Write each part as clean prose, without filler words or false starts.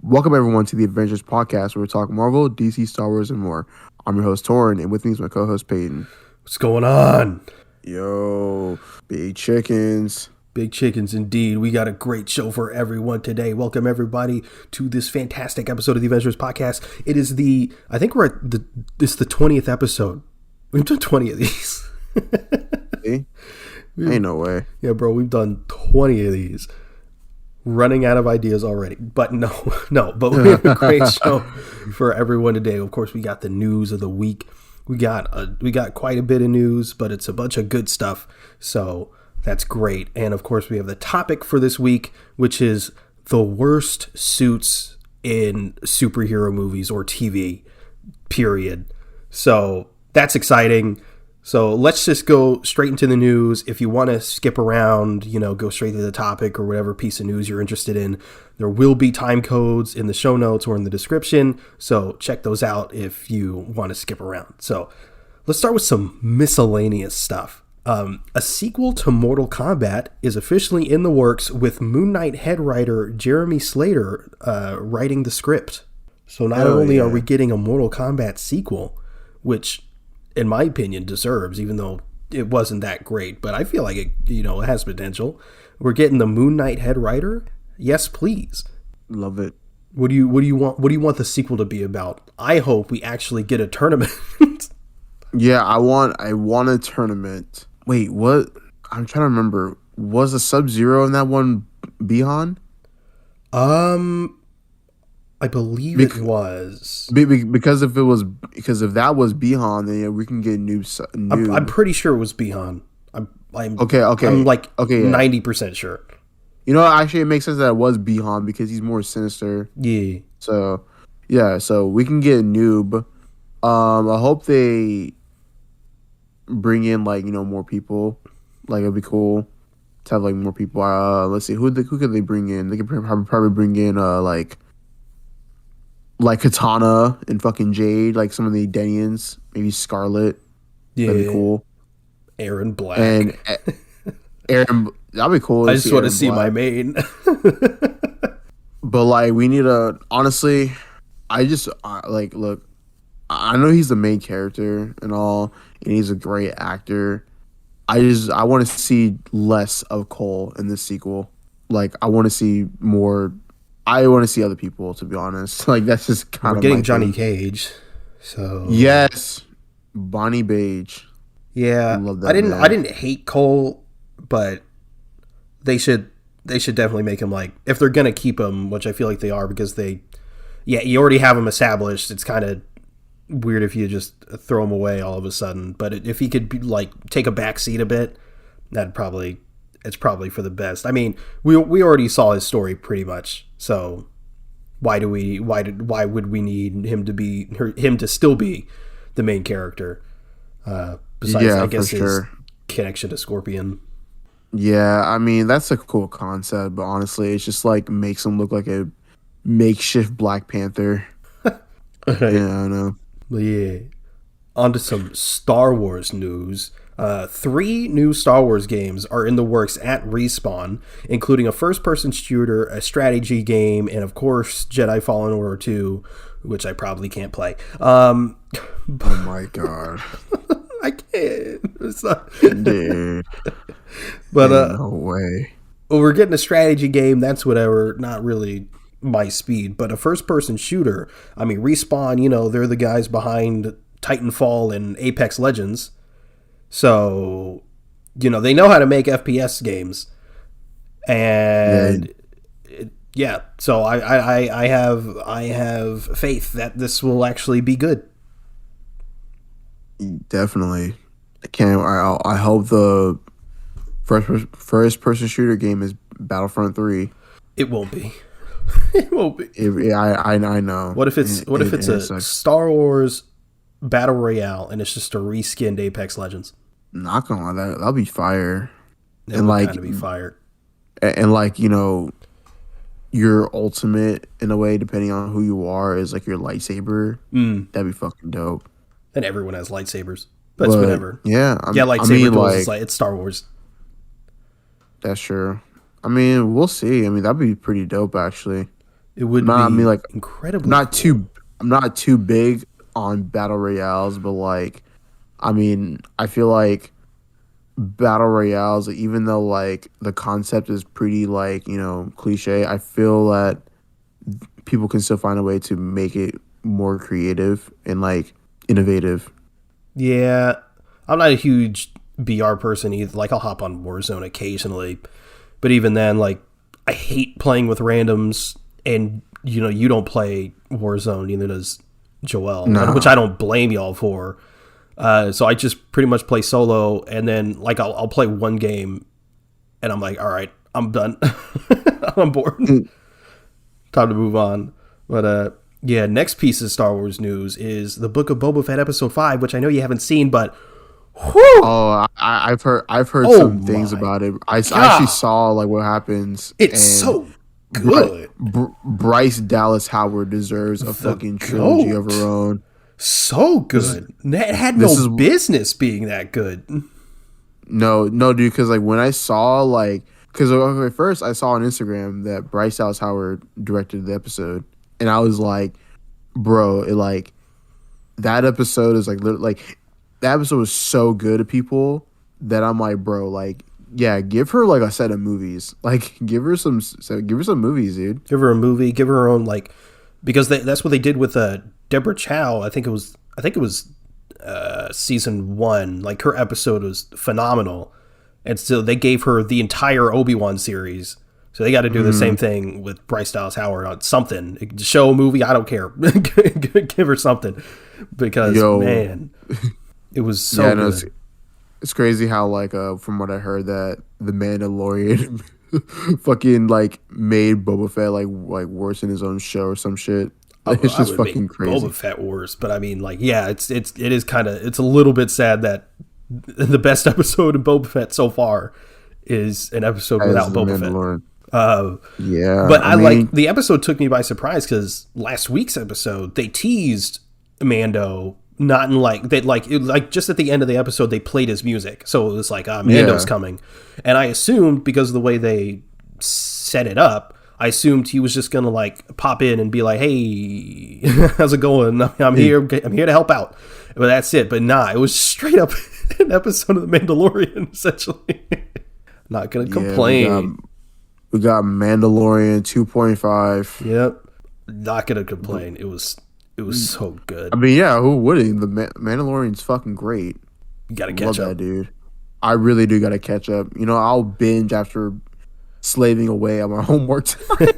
Welcome everyone to the Avengers podcast where we talk Marvel, DC, Star Wars, and more. I'm your host Torin, and with me is my co-host Peyton. What's going on? Yo, big chickens. Big chickens indeed. We got a great show for everyone today. Welcome everybody to this fantastic episode of the Avengers podcast. It is I think we're at this the 20th episode. We've done 20 of these. See? Ain't no way. Yeah, bro, we've done 20 of these. Running out of ideas already. But but we have a great show for everyone today. Of course, we got the news of the week. We got quite a bit of news, but it's a bunch of good stuff. So that's great. And of course, we have the topic for this week, which is the worst suits in superhero movies or TV, period. So that's exciting. So let's just go straight into the news. If you want to skip around, go straight to the topic or whatever piece of news you're interested in, there will be time codes in the show notes or in the description. So check those out if you want to skip around. So let's start with some miscellaneous stuff. A sequel to Mortal Kombat is officially in the works with Moon Knight head writer Jeremy Slater writing the script. So not only are we getting a Mortal Kombat sequel, which in my opinion deserves, even though it wasn't that great, but I feel like it has potential. We're getting the Moon Knight head writer. Yes, please. Love it. What do you want the sequel to be about? I hope we actually get a tournament. Yeah, I want a tournament. Wait, what? I'm trying to remember. Was the Sub-Zero in that one Bihan? I believe it was. Because if that was Bihan, then yeah, we can get new. I'm pretty sure it was Bihan. I'm okay. I'm like 90% sure. Actually, it makes sense that it was Bihan because he's more sinister. Yeah. So, yeah. So we can get Noob. I hope they bring in more people. It'd be cool to have more people. Let's see who could they bring in? They could probably bring in like Katana and fucking Jade, like some of the Denians, maybe Scarlet. Yeah, that'd be cool. Aaron Black and Aaron, that'd be cool. I just want to see my main. But we need a. Honestly, look. I know he's the main character and all, and he's a great actor. I want to see less of Cole in this sequel. I want to see more. I want to see other people, to be honest. That's just kind of getting Johnny Cage. So yes, Bonnie Beige. Yeah, I didn't hate Cole, but they should definitely make him if they're gonna keep him, which I feel like they are, because you already have him established. It's kind of weird if you just throw him away all of a sudden. But if he could take a back seat a bit, it's probably for the best. I mean, we already saw his story pretty much. So why would we need him to still be the main character? Besides, I guess his connection to Scorpion. Yeah, I mean that's a cool concept, but honestly, it's just makes him look like a makeshift Black Panther. Right. Yeah, I know. But yeah, on to some Star Wars news. 3 new Star Wars games are in the works at Respawn, including a first-person shooter, a strategy game, and of course Jedi Fallen Order 2, which I probably can't play. Oh my god. I can't. It's not. Dude. But no way. Well, we're getting a strategy game, that's whatever, not really my speed, but a first-person shooter. I mean, Respawn, they're the guys behind Titanfall and Apex Legends. So, they know how to make FPS games, and so I have faith that this will actually be good. Definitely, I hope the first person shooter game is Battlefront 3. It won't be. It won't be. I know. What if it's a Star Wars Battle Royale and it's just a reskinned Apex Legends? Not gonna lie, that'll be fire. It would kind of be fire. And your ultimate, in a way, depending on who you are, is your lightsaber. That'd be fucking dope. And everyone has lightsabers. But it's whatever. Yeah. Lightsaber duels, it's Star Wars. That's true. I mean, we'll see. I mean, that'd be pretty dope, actually. It would Not, I mean, be like, incredibly not cool. too. I'm not too big on battle royales, but like, I mean, I feel like battle royales, even though like the concept is pretty like cliche, I feel that people can still find a way to make it more creative and like innovative. Yeah, I'm not a huge BR person either. Like, I'll hop on Warzone occasionally, but even then, like, I hate playing with randoms, and you don't play Warzone, neither does Joel, which Nah, I don't blame y'all for. So I just pretty much play solo, and then like I'll play one game, and I'm like, all right, I'm done. I'm bored. Mm, Time to move on. But yeah, next piece of Star Wars news is the Book of Boba Fett Episode 5, which I know you haven't seen, but whew, oh, I've heard oh some things my about it. I actually god, saw like what happens, it's and so good. Bryce Dallas Howard deserves a The fucking trilogy of her goat, own. so This good. It had this no is business being that good. no, dude. Because like when I saw because okay, first I saw on Instagram that Bryce Dallas Howard directed the episode, and I was like, bro, that episode is like that episode was so good to people that I'm like, bro, like, yeah, give her like a set of movies, like give her some movies, dude. Give her a movie, give her own because that's what they did with Deborah Chow. I think it was season 1. Like, her episode was phenomenal, and so they gave her the entire Obi-Wan series. So they got to do the same thing with Bryce Dallas Howard on something, show, movie, I don't care. Give her something, because Yo, man, it was so yeah, no, good. it's crazy how like from what I heard that the Mandalorian fucking like made Boba Fett like worse in his own show or some shit. It's I just would make fucking crazy. Boba Fett worse, but I mean, like, yeah, it is kind of, it's a little bit sad that the best episode of Boba Fett so far is an episode As without the Boba Fett. Mandalorian. Uh, Yeah, but I like, mean, the episode took me by surprise, because last week's episode they teased Mando, not in like just at the end of the episode they played his music, so it was like, Mando's yeah, coming, and I assumed, because of the way they set it up, I assumed he was just gonna like pop in and be like, "Hey, how's it going? I'm here. I'm here to help out." But that's it. But nah, it was straight up an episode of The Mandalorian, essentially. Not gonna yeah. complain. We got Mandalorian 2.5. Yep, not gonna complain. It was so good. I mean, yeah, who wouldn't? The Mandalorian's fucking great. You gotta Love catch up. that dude. I really do gotta catch up. I'll binge after slaving away on my homework time.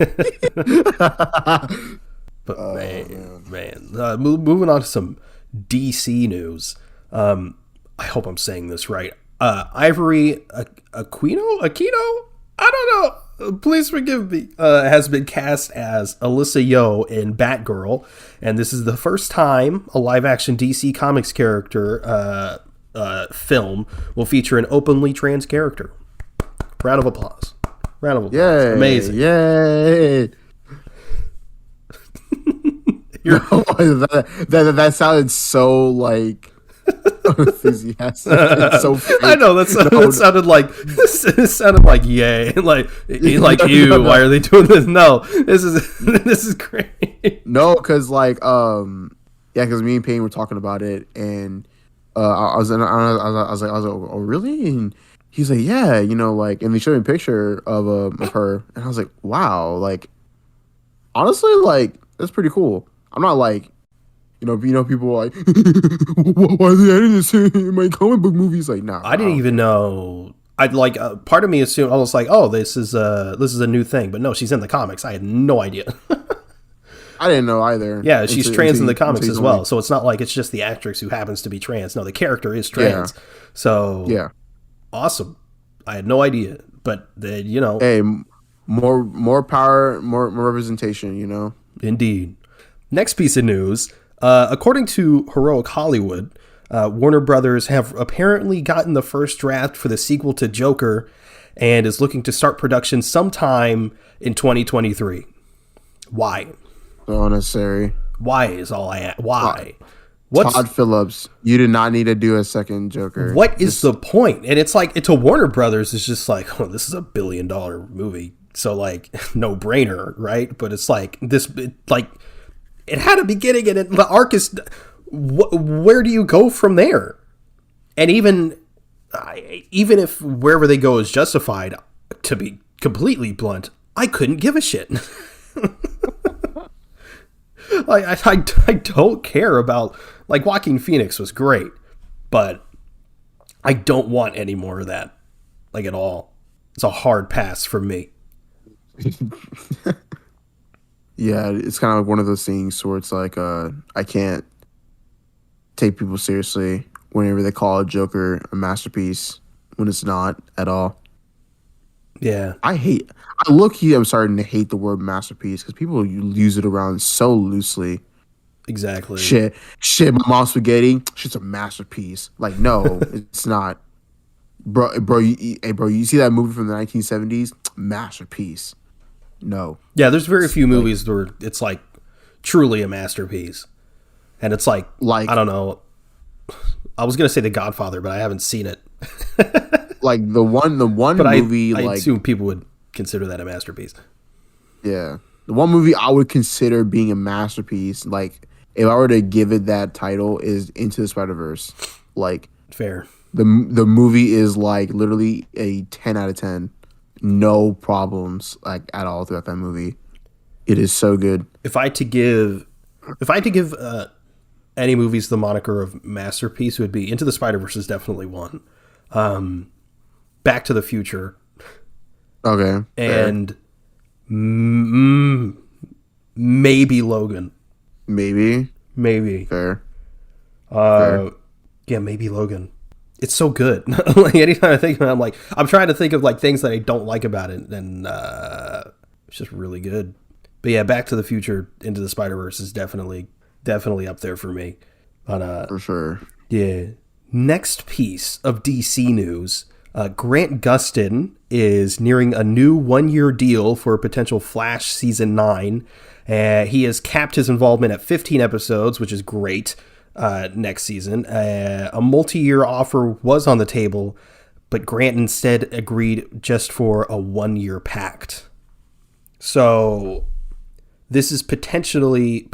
But man. Moving on to some DC news. I hope I'm saying this right. Ivory Aquino? I don't know. Please forgive me. Has been cast as Alyssa Yeoh in Batgirl, and this is the first time a live-action DC Comics character film will feature an openly trans character. Round of applause. Round of applause. Yay! Amazing. Yay! that sounded so like enthusiastic. It's so fake. I know that sounded like it sounded like yay, like ew. Why are they doing this? No, this is great. No, because because me and Payne were talking about it, and I was like, oh really? And he's like, yeah, and they showed me a picture of her, and I was like, wow, like honestly, like that's pretty cool. I'm not like, people are like, why are they adding this in my comic book movies? Like, nah. I didn't even know. I'd like part of me assumed, I was like, oh, this is a new thing, but no, she's in the comics. I had no idea. I didn't know either. Yeah, she's trans in the comics as well, so it's not like it's just the actress who happens to be trans. No, the character is trans. Yeah. So yeah, awesome. I had no idea, but hey, more power, more representation. Indeed. Next piece of news. According to Heroic Hollywood, Warner Brothers have apparently gotten the first draft for the sequel to Joker and is looking to start production sometime in 2023. Why? So unnecessary. Why is all I ask. Why? Todd Phillips, you did not need to do a second Joker. What is the point? And it's like, it's a Warner Brothers. It's just like, oh, this is $1 billion movie. So like no brainer, right? But it's like it had a beginning and the arc is where do you go from there? And even if wherever they go is justified, to be completely blunt, I couldn't give a shit. I don't care about, like, Joaquin Phoenix was great, but I don't want any more of that, like, at all. It's a hard pass for me. Yeah, it's kind of like one of those things where it's like I can't take people seriously whenever they call a Joker a masterpiece when it's not at all. Yeah. I low-key, I'm starting to hate the word masterpiece because people use it around so loosely. Exactly. Shit, my mom's spaghetti, shit's a masterpiece. Like, no, it's not. Bro, you see that movie from the 1970s? Masterpiece. No. Yeah, there's very few movies where it's like truly a masterpiece. And it's like I don't know. I was going to say The Godfather, but I haven't seen it. Like the one movie, I like, assume people would consider that a masterpiece. Yeah. The one movie I would consider being a masterpiece, like, if I were to give it that title, is Into the Spider-Verse. Like, fair. The movie is like literally a 10 out of 10. No problems, like, at all throughout that movie. It is so good. If I had to give any movies the moniker of masterpiece, it would be Into the Spider-Verse is definitely one. Back to the Future. Okay. And maybe Logan. Maybe. Fair. Fair. Yeah, maybe Logan. It's so good. Like, anytime I think about it, I'm like, I'm trying to think of like things that I don't like about it, and it's just really good. But yeah, Back to the Future, Into the Spider-Verse is definitely up there for me. But, for sure. Yeah. Next piece of DC news. Grant Gustin is nearing a new 1-year deal for a potential Flash season 9. He has capped his involvement at 15 episodes, which is great, next season. A multi-year offer was on the table, but Grant instead agreed just for a 1-year pact. So this is potentially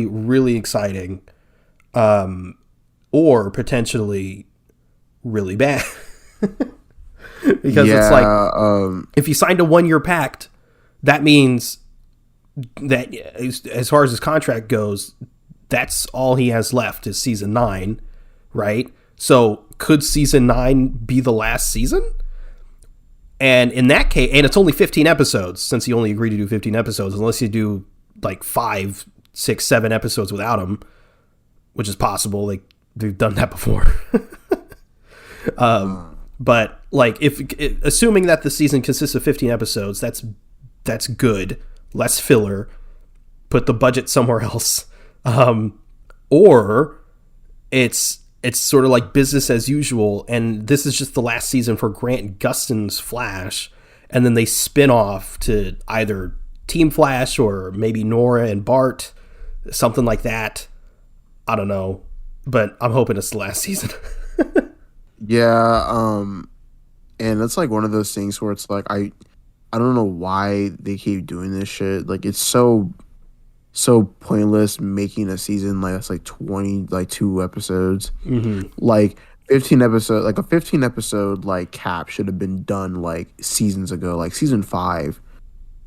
really exciting, or potentially really bad. Because it's like, if you signed a 1-year pact, that means that as far as his contract goes, that's all he has left is season 9, right? So could season 9 be the last season? And in that case, and it's only 15 episodes, since he only agreed to do 15 episodes, unless you do like 5, 6, 7 episodes without him, which is possible. Like, they've done that before. But like, if assuming that the season consists of 15 episodes, that's good. Less filler. Put the budget somewhere else. Or it's sort of like business as usual, and this is just the last season for Grant Gustin's Flash, and then they spin off to either Team Flash or maybe Nora and Bart, something like that. I don't know, but I'm hoping it's the last season. Yeah, and it's like one of those things where it's like I don't know why they keep doing this shit. Like, it's so pointless making a season like that's like 22 episodes. Mm-hmm. Like 15 episode, like a 15 episode like cap should have been done like seasons ago, like season 5.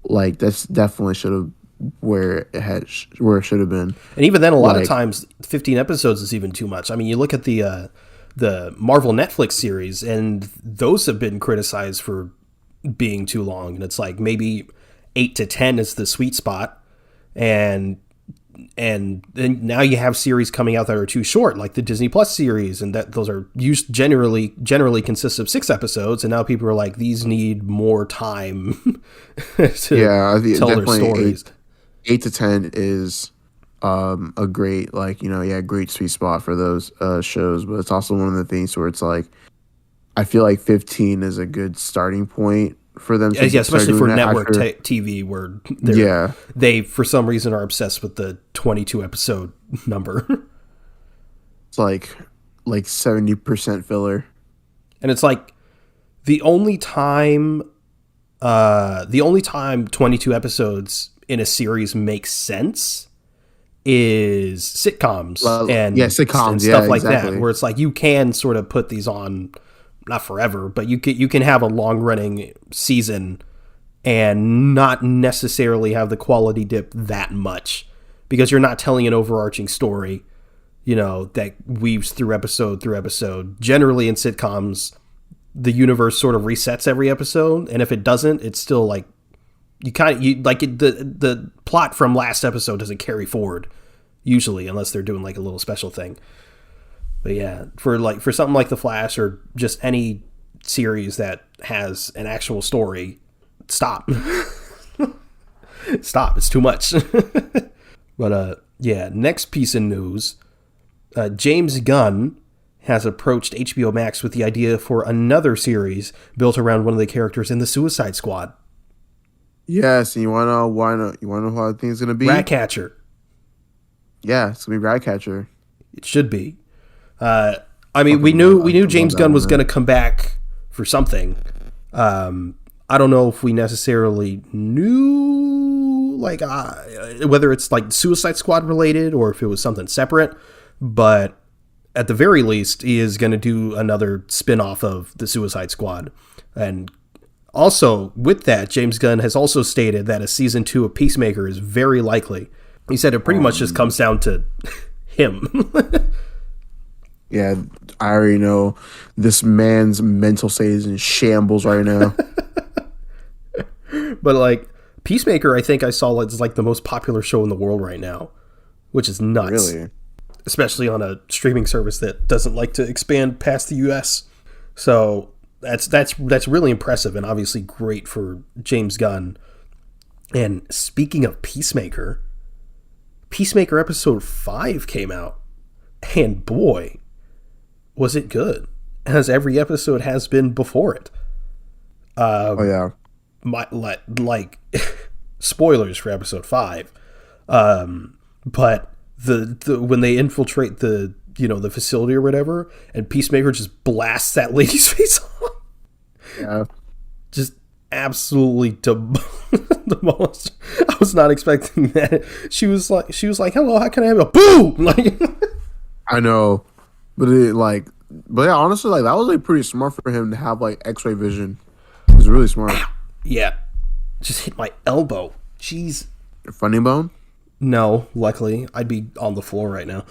Like, that's definitely should have where it should have been. And even then, a lot of times 15 episodes is even too much. I mean, you look at the Marvel Netflix series, and those have been criticized for being too long. And it's like maybe 8 to 10 is the sweet spot. And then now you have series coming out that are too short, like the Disney Plus series, and that those are generally consist of 6 episodes. And now people are like, these need more time to tell their stories. 8 to 10 is a great, like, great sweet spot for those shows, but it's also one of the things where it's like I feel like 15 is a good starting point for them. Yeah, especially for network TV, where they for some reason are obsessed with the 22 episode number. It's like 70% filler, and it's like the only time The only time 22 episodes in a series makes sense is sitcoms Well, and, yeah, and sitcoms. stuff Yeah, like that, exactly. where it's like you can sort of put these on, not forever, but you can have a long running season and not necessarily have the quality dip that much because you're not telling an overarching story, that weaves through episode through episode. Generally in sitcoms, the universe sort of resets every episode, and if it doesn't, it's still like the plot from last episode doesn't carry forward usually unless they're doing like a little special thing. But yeah, for something like The Flash or just any series that has an actual story, stop. Stop. It's too much. But yeah, next piece of news. James Gunn has approached HBO Max with the idea for another series built around one of the characters in the Suicide Squad. Yes, and you wanna know why? You wanna know who I think it's gonna be? Ratcatcher. Yeah, it's gonna be Ratcatcher. It should be. I mean, we knew James Gunn was going to come back for something. I don't know if we necessarily knew like whether it's like Suicide Squad related or if it was something separate, but at the very least, he is going to do another spin-off of the Suicide Squad. And also with that, James Gunn has also stated that a season 2 of Peacemaker is very likely. He said it pretty much just comes down to him. Yeah, I already know this man's mental state is in shambles right now. But like Peacemaker, I think I saw is like the most popular show in the world right now, which is nuts. Really? Especially on a streaming service that doesn't like to expand past the US. So that's really impressive and obviously great for James Gunn. And speaking of Peacemaker episode 5 came out, and boy, was it good, as every episode has been before it. Oh yeah. Like spoilers for episode 5, but the when they infiltrate the facility or whatever, and Peacemaker just blasts that lady's face off. Yeah. Just absolutely demolished. I was not expecting that. She was like, "Hello, how can I have a boo?" Like, I know, but yeah, honestly, like that was like pretty smart for him to have like X-ray vision. It was really smart. yeah, just hit my elbow. Jeez. Your funny bone? No, luckily I'd be on the floor right now.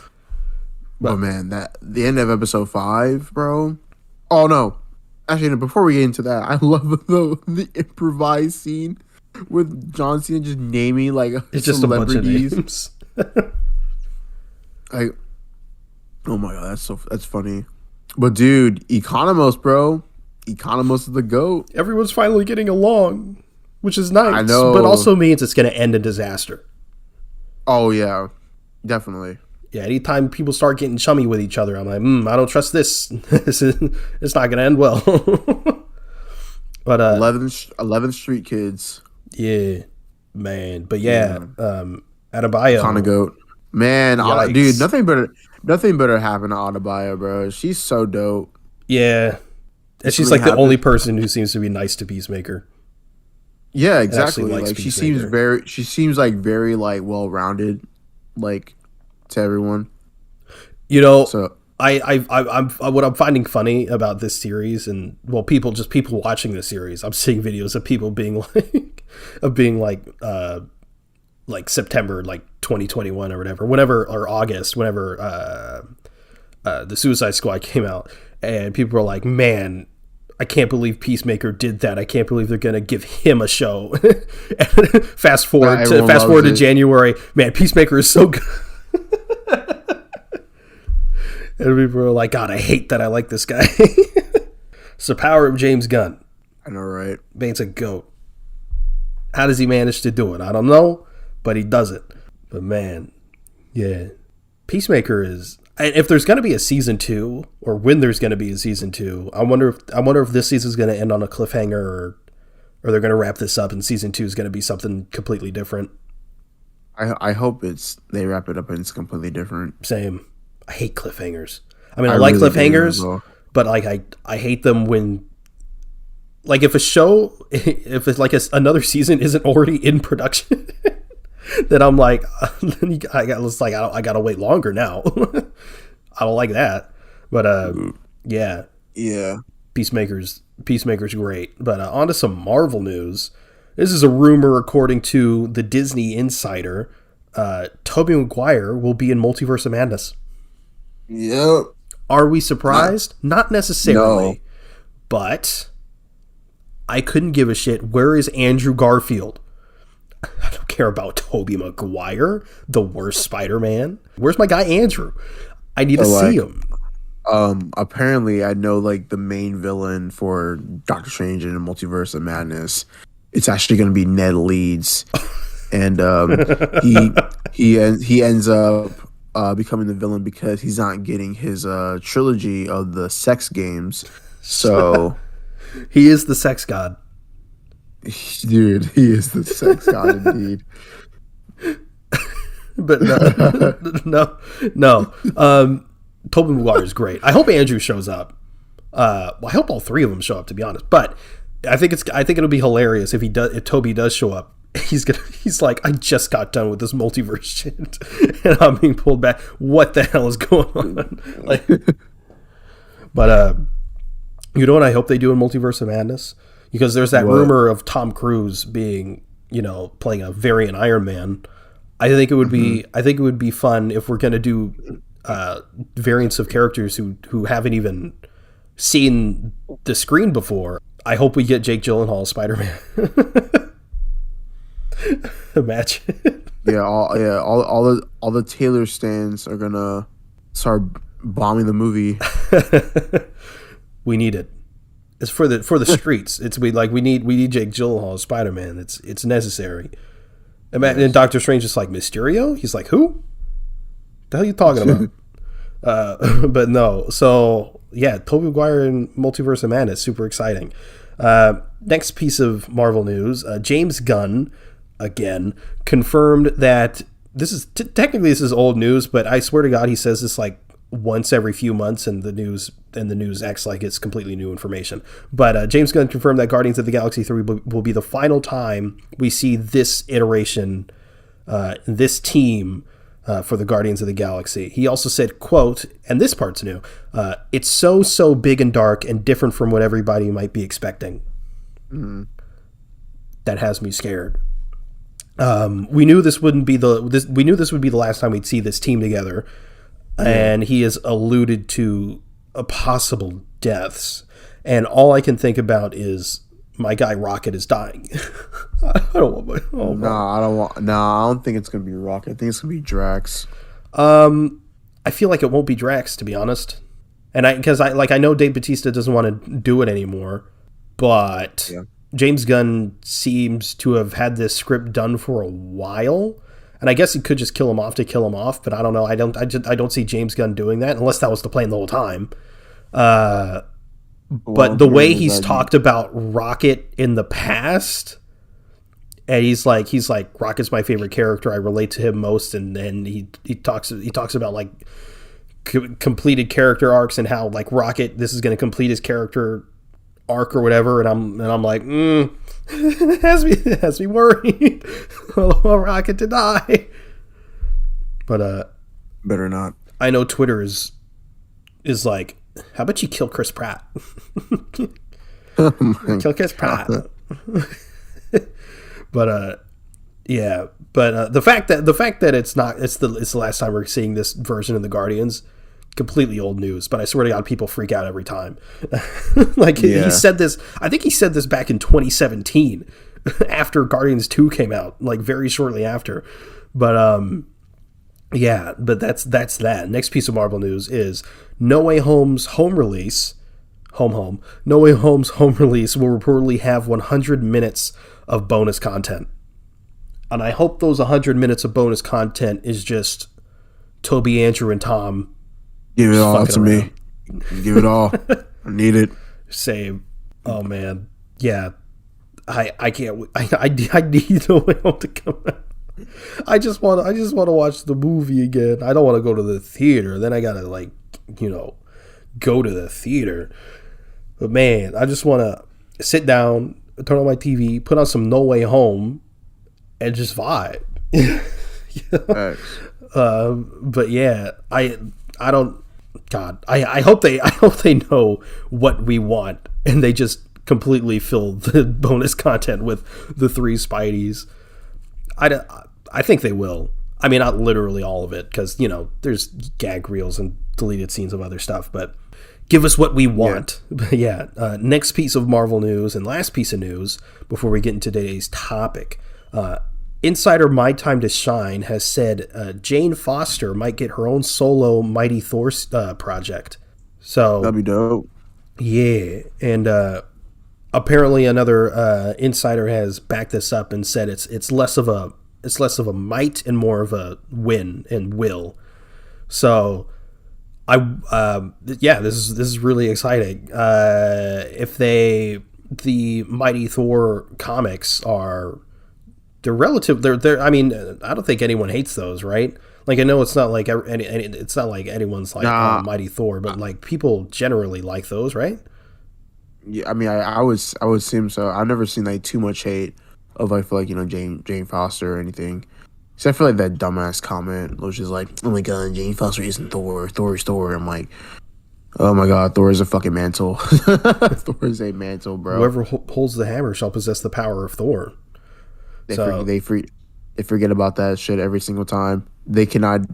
But, oh man, the end of episode 5, bro. Oh no, actually, no, before we get into that, I love the improvised scene with John Cena just naming like it's just a bunch of names. Like, oh my god, that's funny. But dude, Economos, bro. Economos is the GOAT. Everyone's finally getting along, which is nice. I know. But also means it's going to end in disaster. Oh, yeah. Definitely. Yeah, anytime people start getting chummy with each other, I'm like, I don't trust this. It's not going to end well. But 11th Street kids. Yeah, man. But yeah, Adebayo. Kind of GOAT. Man, Yikes. dude, nothing better happened to Adebayo, bro. She's so dope. Yeah. And she's like the only person who seems to be nice to Peacemaker. Yeah, exactly. Like she seems very like well-rounded, like to everyone. So I'm what I'm finding funny about this series, and well, people watching this series, I'm seeing videos of people being like September, like 2021 or whatever, or August, whenever the Suicide Squad came out, and people were like, man, I can't believe Peacemaker did that. I can't believe they're gonna give him a show. fast forward to January, man, Peacemaker is so good. And people were like, God, I hate that I like this guy. It's the power of James Gunn. I know, right? Man's a GOAT. How does he manage to do it? I don't know, but he does it. But man, yeah. Peacemaker is... If there's going to be a season 2, or when there's going to be a season 2, I wonder if this season is going to end on a cliffhanger, or they're going to wrap this up and season 2 is going to be something completely different. I hope they wrap it up and it's completely different. Same. I hate cliffhangers. I mean, I like really cliffhangers, but like I hate them when like if a show, if it's like another season isn't already in production, then I'm like, I gotta wait longer now. I don't like that. But yeah, Yeah. Peacemaker's great. But on to some Marvel news. This is a rumor according to the Disney Insider. Tobey Maguire will be in Multiverse of Madness. Yep. Are we surprised? Not necessarily. No. But I couldn't give a shit. Where is Andrew Garfield? I don't care about Tobey Maguire, the worst Spider-Man. Where's my guy Andrew? I need to see him. Apparently, I know like the main villain for Doctor Strange in the Multiverse of Madness. It's actually going to be Ned Leeds, and he ends up becoming the villain because he's not getting his trilogy of the sex games. So he is the sex god. Dude, he is the sex god indeed. But no. Tobey Maguire is great. I hope Andrew shows up. Well, I hope all three of them show up, to be honest. But I think it'll be hilarious if Tobey does show up. He's like, I just got done with this multiverse shit, and I'm being pulled back. What the hell is going on? Like, but you know what I hope they do in Multiverse of Madness? Because there's that rumor of Tom Cruise being, playing a variant Iron Man. I think it would be fun if we're gonna do variants of characters who haven't even seen the screen before. I hope we get Jake Gyllenhaal Spider-Man. Imagine. All the Taylor stands are gonna start bombing the movie. We need it. It's for the streets. We need Jake Gyllenhaal as Spider-Man. It's necessary. And Doctor Strange is like, Mysterio? He's like, who? The hell are you talking about? But no. So yeah, Tobey Maguire in Multiverse of Madness, super exciting. Next piece of Marvel news: James Gunn again confirmed that this is technically old news, but I swear to God, he says this like once every few months, and the news acts like it's completely new information. But James Gunn confirmed that Guardians of the Galaxy 3 will be the final time we see this iteration, this team for the Guardians of the Galaxy. He also said, quote, and this part's new, it's so big and dark and different from what everybody might be expecting. Mm-hmm. That has me scared. We knew this would be the last time we'd see this team together. And he has alluded to possible deaths. And all I can think about is my guy Rocket is dying. I don't want I don't think it's going to be Rocket. I think it's going to be Drax. I feel like it won't be Drax, to be honest. And I know Dave Bautista doesn't want to do it anymore, but James Gunn seems to have had this script done for a while. And I guess he could just kill him off, but I don't know. I don't see James Gunn doing that unless that was the plan the whole time. But the way he's talked about Rocket in the past, and he's like Rocket's my favorite character. I relate to him most, and he talks about like completed character arcs and how like Rocket, this is going to complete his character arc or whatever. And I'm like, it has me worried. I don't want Rocket to die. But better not. I know Twitter is like, how about you kill Chris Pratt? Kill Chris Pratt. But the fact that it's the last time we're seeing this version of the Guardians, completely old news. But I swear to God, people freak out every time. He said this. I think he said this back in 2017, after Guardians 2 came out, like very shortly after. But but that's that. Next piece of Marvel news is No Way Home's home release. No Way Home's home release will reportedly have 100 minutes of bonus content. And I hope those 100 minutes of bonus content is just Tobey, Andrew, and Tom. Give it all to me. Give it all. I need it. Same. Oh man. Yeah. I can't. I need No Way Home to come out. I just want to watch the movie again. I don't want to go to the theater. Then I gotta go to the theater. But man, I just want to. sit down, turn on my TV, put on some No Way Home, and just vibe. You know? But yeah, I don't. God, I hope they know what we want, and they just completely fill the bonus content with the 3 Spideys. I think they will. I mean, not literally all of it, because, you know, there's gag reels and deleted scenes of other stuff, but give us what we want. Yeah. Next piece of Marvel news and last piece of news before we get into today's topic. Insider My Time to Shine has said Jane Foster might get her own solo Mighty Thor project. So that'd be dope. Yeah. And apparently another insider has backed this up and said it's less of a might and more of a win and will. So this is really exciting. If the Mighty Thor comics they're I mean, I don't think anyone hates those, right? Like, I know it's not like anyone's like, oh, Mighty Thor, but like people generally like those, right? Yeah, I mean, I would assume so. I've never seen like too much hate of, I feel like, you know, Jane Foster or anything, except for like that dumbass comment, which is like, oh my god, Jane Foster isn't Thor. Thor is Thor. I'm like, oh my god, Thor is a fucking mantle. Thor is a mantle, bro. Whoever holds the hammer shall possess the power of Thor. They forget about that shit every single time. They cannot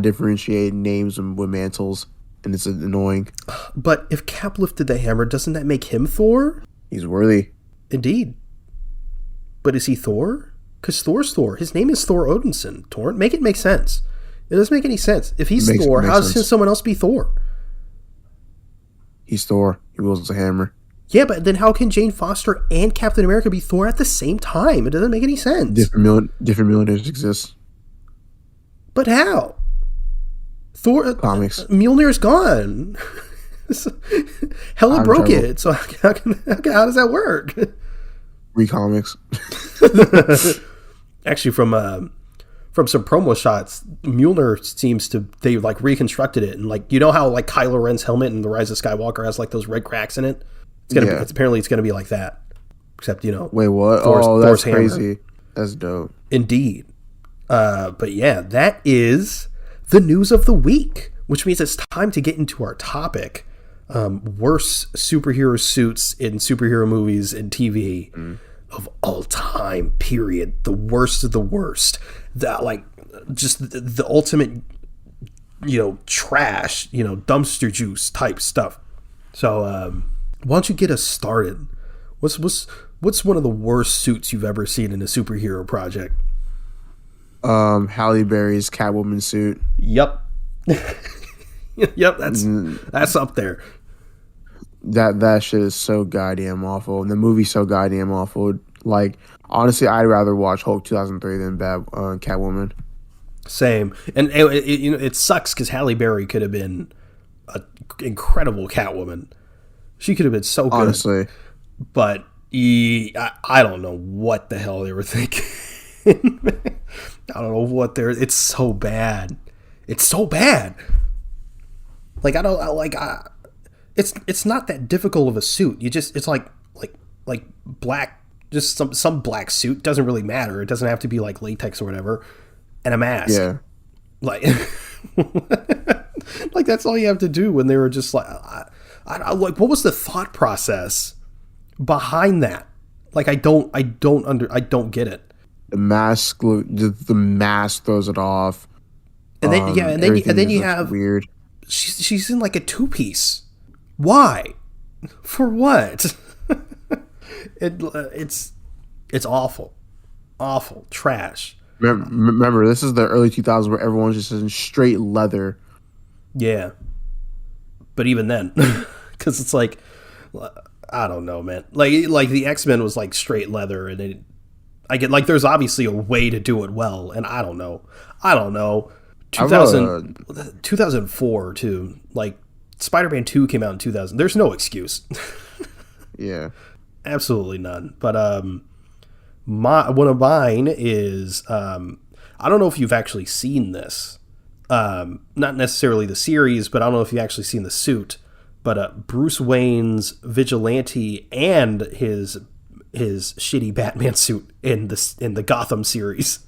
differentiate names with mantles, and it's annoying. But if Cap lifted the hammer, doesn't that make him Thor? He's worthy. Indeed. But is he Thor? Because Thor's Thor. His name is Thor Odinson. Torrent, make it make sense. It doesn't make any sense. If he's Thor, how does someone else be Thor? He's Thor. He wields a hammer. Yeah, but then how can Jane Foster and Captain America be Thor at the same time? It doesn't make any sense. Different Mjolnirs exist. But how? Thor comics. Mjolnir's gone. Hela broke it. So how does that work? Read comics. Actually, from some promo shots, Mjolnir seems to, they like reconstructed it, and like, you know how like Kylo Ren's helmet in The Rise of Skywalker has like those red cracks in it? It's gonna be, apparently it's gonna be like that, except, you know. Wait, what? That's crazy. Hammer. That's dope. Indeed. But yeah, that is the news of the week, which means it's time to get into our topic. Worst superhero suits in superhero movies and TV of all time, period. The worst of the worst. That, like, just the ultimate, you know, trash, you know, dumpster juice type stuff. So, why don't you get us started? What's one of the worst suits you've ever seen in a superhero project? Halle Berry's Catwoman suit. Yep. Yep, that's up there. That shit is so goddamn awful, and the movie's so goddamn awful. Like, honestly, I'd rather watch Hulk 2003 than Catwoman. Same, and you know, it sucks because Halle Berry could have been an incredible Catwoman. She could have been so good, honestly. But I don't know what the hell they were thinking. I don't know what they're. It's so bad. It's so bad. Like, it's not that difficult of a suit. It's like black, just some black suit. Doesn't really matter. It doesn't have to be like latex or whatever, and a mask. Yeah. Like, like that's all you have to do. When they were just like, I like, what was the thought process behind that? Like, I don't get it. The mask throws it off. And then you have weird. She's in like a 2-piece. Why? For what? It's awful, trash. Remember, this is the early 2000s where everyone's just in straight leather. Yeah, but even then, because it's like, I don't know, man. Like the X-Men was like straight leather, and I get, like, there's obviously a way to do it well, and I don't know. 2004 too. Like, Spider-Man 2 came out in 2000. There's no excuse. Yeah, absolutely none. But one of mine is I don't know if you've actually seen this. Not necessarily the series, but I don't know if you've actually seen the suit. But Bruce Wayne's vigilante and his shitty Batman suit in the Gotham series.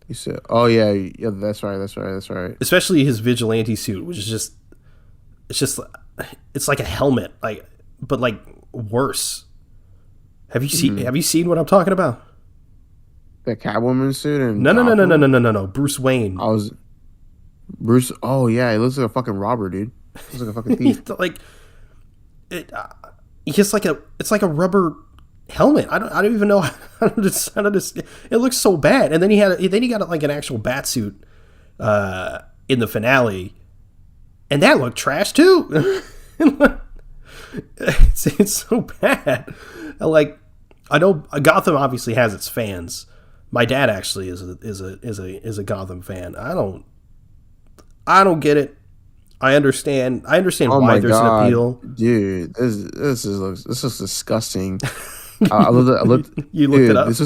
You said, oh yeah, that's right. Especially his vigilante suit, which is it's like a helmet, but worse. Have you seen what I'm talking about? The Catwoman suit and no. Bruce Wayne. Bruce. Oh yeah, he looks like a fucking robber, dude. He looks like a fucking thief. It's like a rubber helmet. I don't even know how to it looks so bad. And then he got like an actual bat suit in the finale, and that looked trash too. It's so bad. I know Gotham obviously has its fans. My dad actually is a Gotham fan. I don't get it. I understand why there's an appeal. Dude, this is disgusting. I looked. You looked it up. This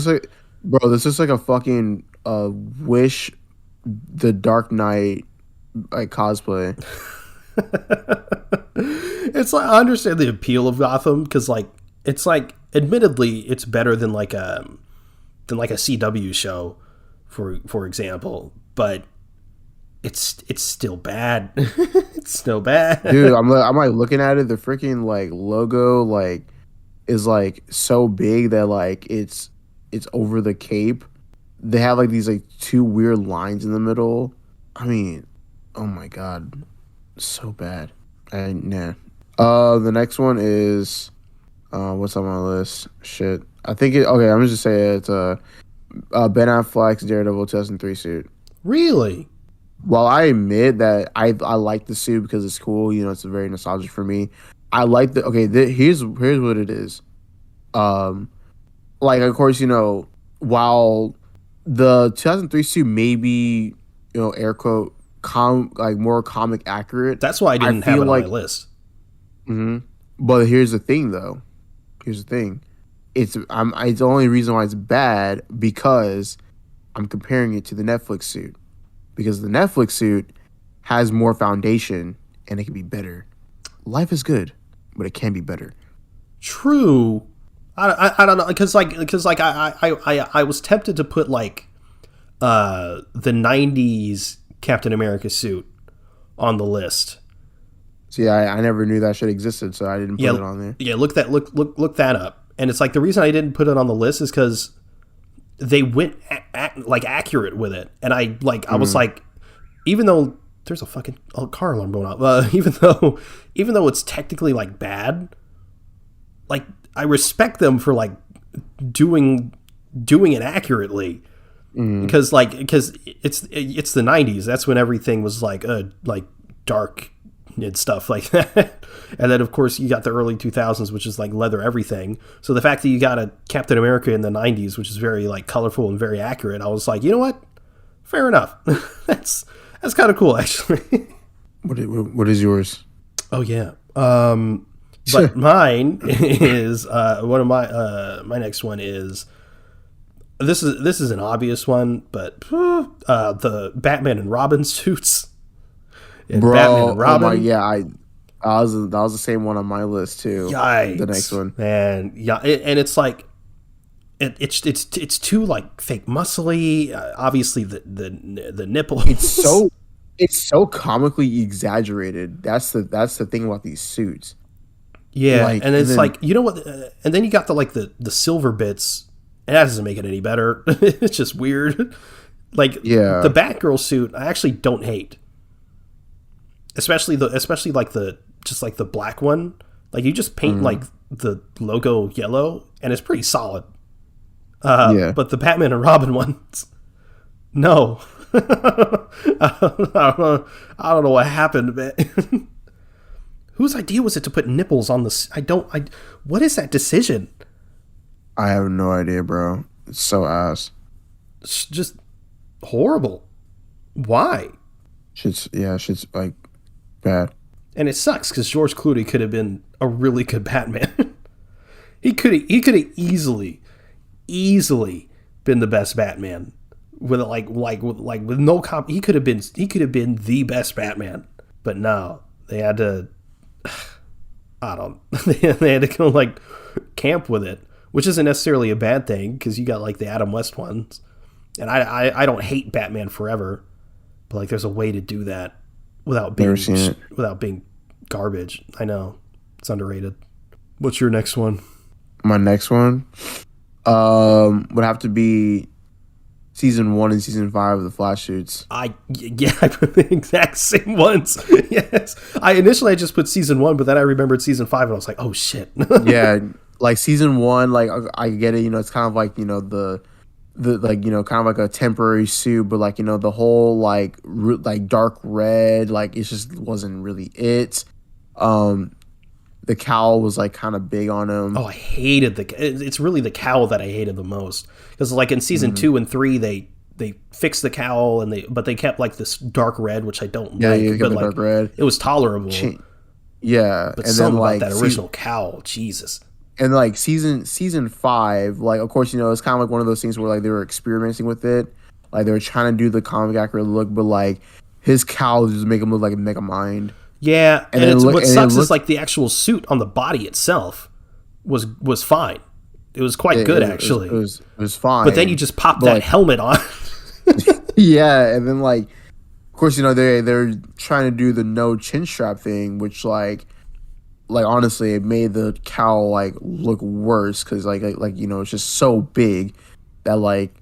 is like a fucking Wish, the Dark Knight cosplay. It's like, I understand the appeal of Gotham because admittedly it's better than like a CW show, for example, but it's still bad. It's still bad, dude. I'm looking at it. The freaking logo is so big that it's over the cape. They have these two weird lines in the middle. I mean, oh my god, so bad. Nah. The next one is what's on my list? Shit. I think it. Okay, I'm just say it's Ben Affleck's Daredevil 2003 suit. Really? While I admit that I like the suit because it's cool, it's very nostalgic for me. I like here's what it is. Of course, while the 2003 suit may be, air quote, more comic accurate. That's why I didn't have it on my list. Mm-hmm. But here's the thing, though. It's the only reason why it's bad because I'm comparing it to the Netflix suit. Because the Netflix suit has more foundation and it can be better. Life is good, but it can be better. True. I don't know because I was tempted to put the 90s Captain America suit on the list. See, I never knew that shit existed, so I didn't put it on there. Yeah, look that up. And it's the reason I didn't put it on the list is because they went accurate with it, and I was even though there's a fucking car alarm going off, even though it's technically bad, I respect them for doing it accurately, because it's the 90s. That's when everything was dark and stuff like that. And then of course you got the early 2000s, which is leather everything. So the fact that you got a Captain America in the 90s, which is very colorful and very accurate, I was you know what? Fair enough. That's kind of cool, actually. What is yours? Oh yeah. But mine is one of my next one is this is an obvious one, but the Batman and Robin suits. Bro, Batman and Robin. That was the same one on my list too. Yikes, the next one, man. Yeah, and it's it's too fake muscly. Obviously, the nipple. It's so comically exaggerated. That's the thing about these suits. Yeah, and it's you know what? And then you got the silver bits, and that doesn't make it any better. It's just weird. The Batgirl suit, I actually don't hate. Especially the black one. You just paint the logo yellow, and it's pretty solid. But the Batman and Robin ones, no. I don't know what happened, man. Whose idea was it to put nipples on the? What is that decision? I have no idea, bro. It's so ass. It's just horrible. Why? Shit's bad. And it sucks because George Clooney could have been a really good Batman. he could have easily been the best Batman with with no comp. He could have been the best Batman. But no, they had to. I don't. They had to go like camp with it, which isn't necessarily a bad thing because you got like the Adam West ones, and I don't hate Batman Forever, but like there's a way to do that without being garbage. I know it's underrated. What's your next one? My next one would have to be season 1 and season 5 of the Flash shoots. I put the exact same ones. Yes, I initially just put season 1, but then I remembered season 5, and I was like, oh shit. Yeah, like season 1, like I get it. You know, it's kind of like, you know, the like, you know, kind of like a temporary suit, but like, you know, the whole like dark red, like it just wasn't really it. The cowl was like kind of big on him. Oh, I hated it's really the cowl that I hated the most, because like in season 2 and 3 they fixed the cowl but they kept like this dark red, which I don't like. Yeah, but the like dark red. it was tolerable. Yeah, But and something then like about that original cowl, Jesus. And like season 5, like of course, you know, it's kind of like one of those things where like they were experimenting with it, like they were trying to do the comic accurate look, but like his cowl just make him look like a Megamind. Yeah, and what sucks is like the actual suit on the body itself was fine. It was quite good actually. It was fine. But then you just pop that helmet on. Yeah, and then like, of course, you know, they're trying to do the no chin strap thing, which like honestly, it made the cowl like look worse because like you know, it's just so big that like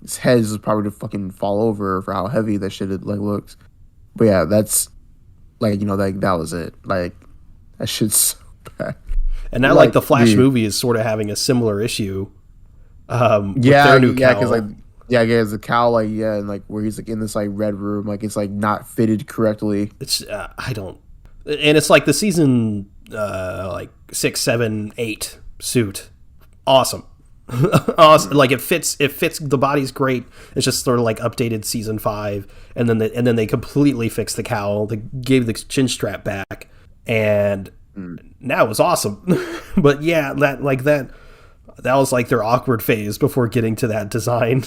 his head is probably to fucking fall over for how heavy that shit like looks. But yeah, that's like, you know, like that was it. Like that shit's so bad. And now like the Flash movie is sort of having a similar issue. With their new cowl. Because like the cowl, like and like where he's like in this like red room, like it's like not fitted correctly. It's I don't, and it's like the season like 6, 7, 8 suit, awesome. Awesome. Like it fits the body's great. It's just sort of like updated season 5, and then they completely fixed the cowl. They gave the chin strap back, and now it was awesome. But yeah, that was like their awkward phase before getting to that design.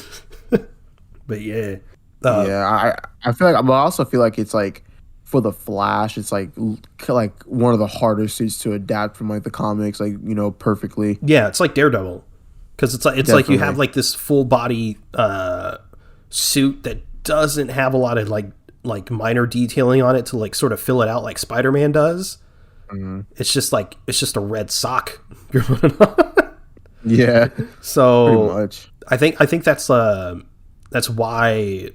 But yeah, I feel like, but I also feel like it's like for the Flash, it's like one of the harder suits to adapt from like the comics, like, you know, perfectly. Yeah, it's like Daredevil. Because it's like you have like this full body suit that doesn't have a lot of like minor detailing on it to like sort of fill it out like Spider-Man does. Mm-hmm. It's just a red sock you're putting on. Yeah. So pretty much. I think that's why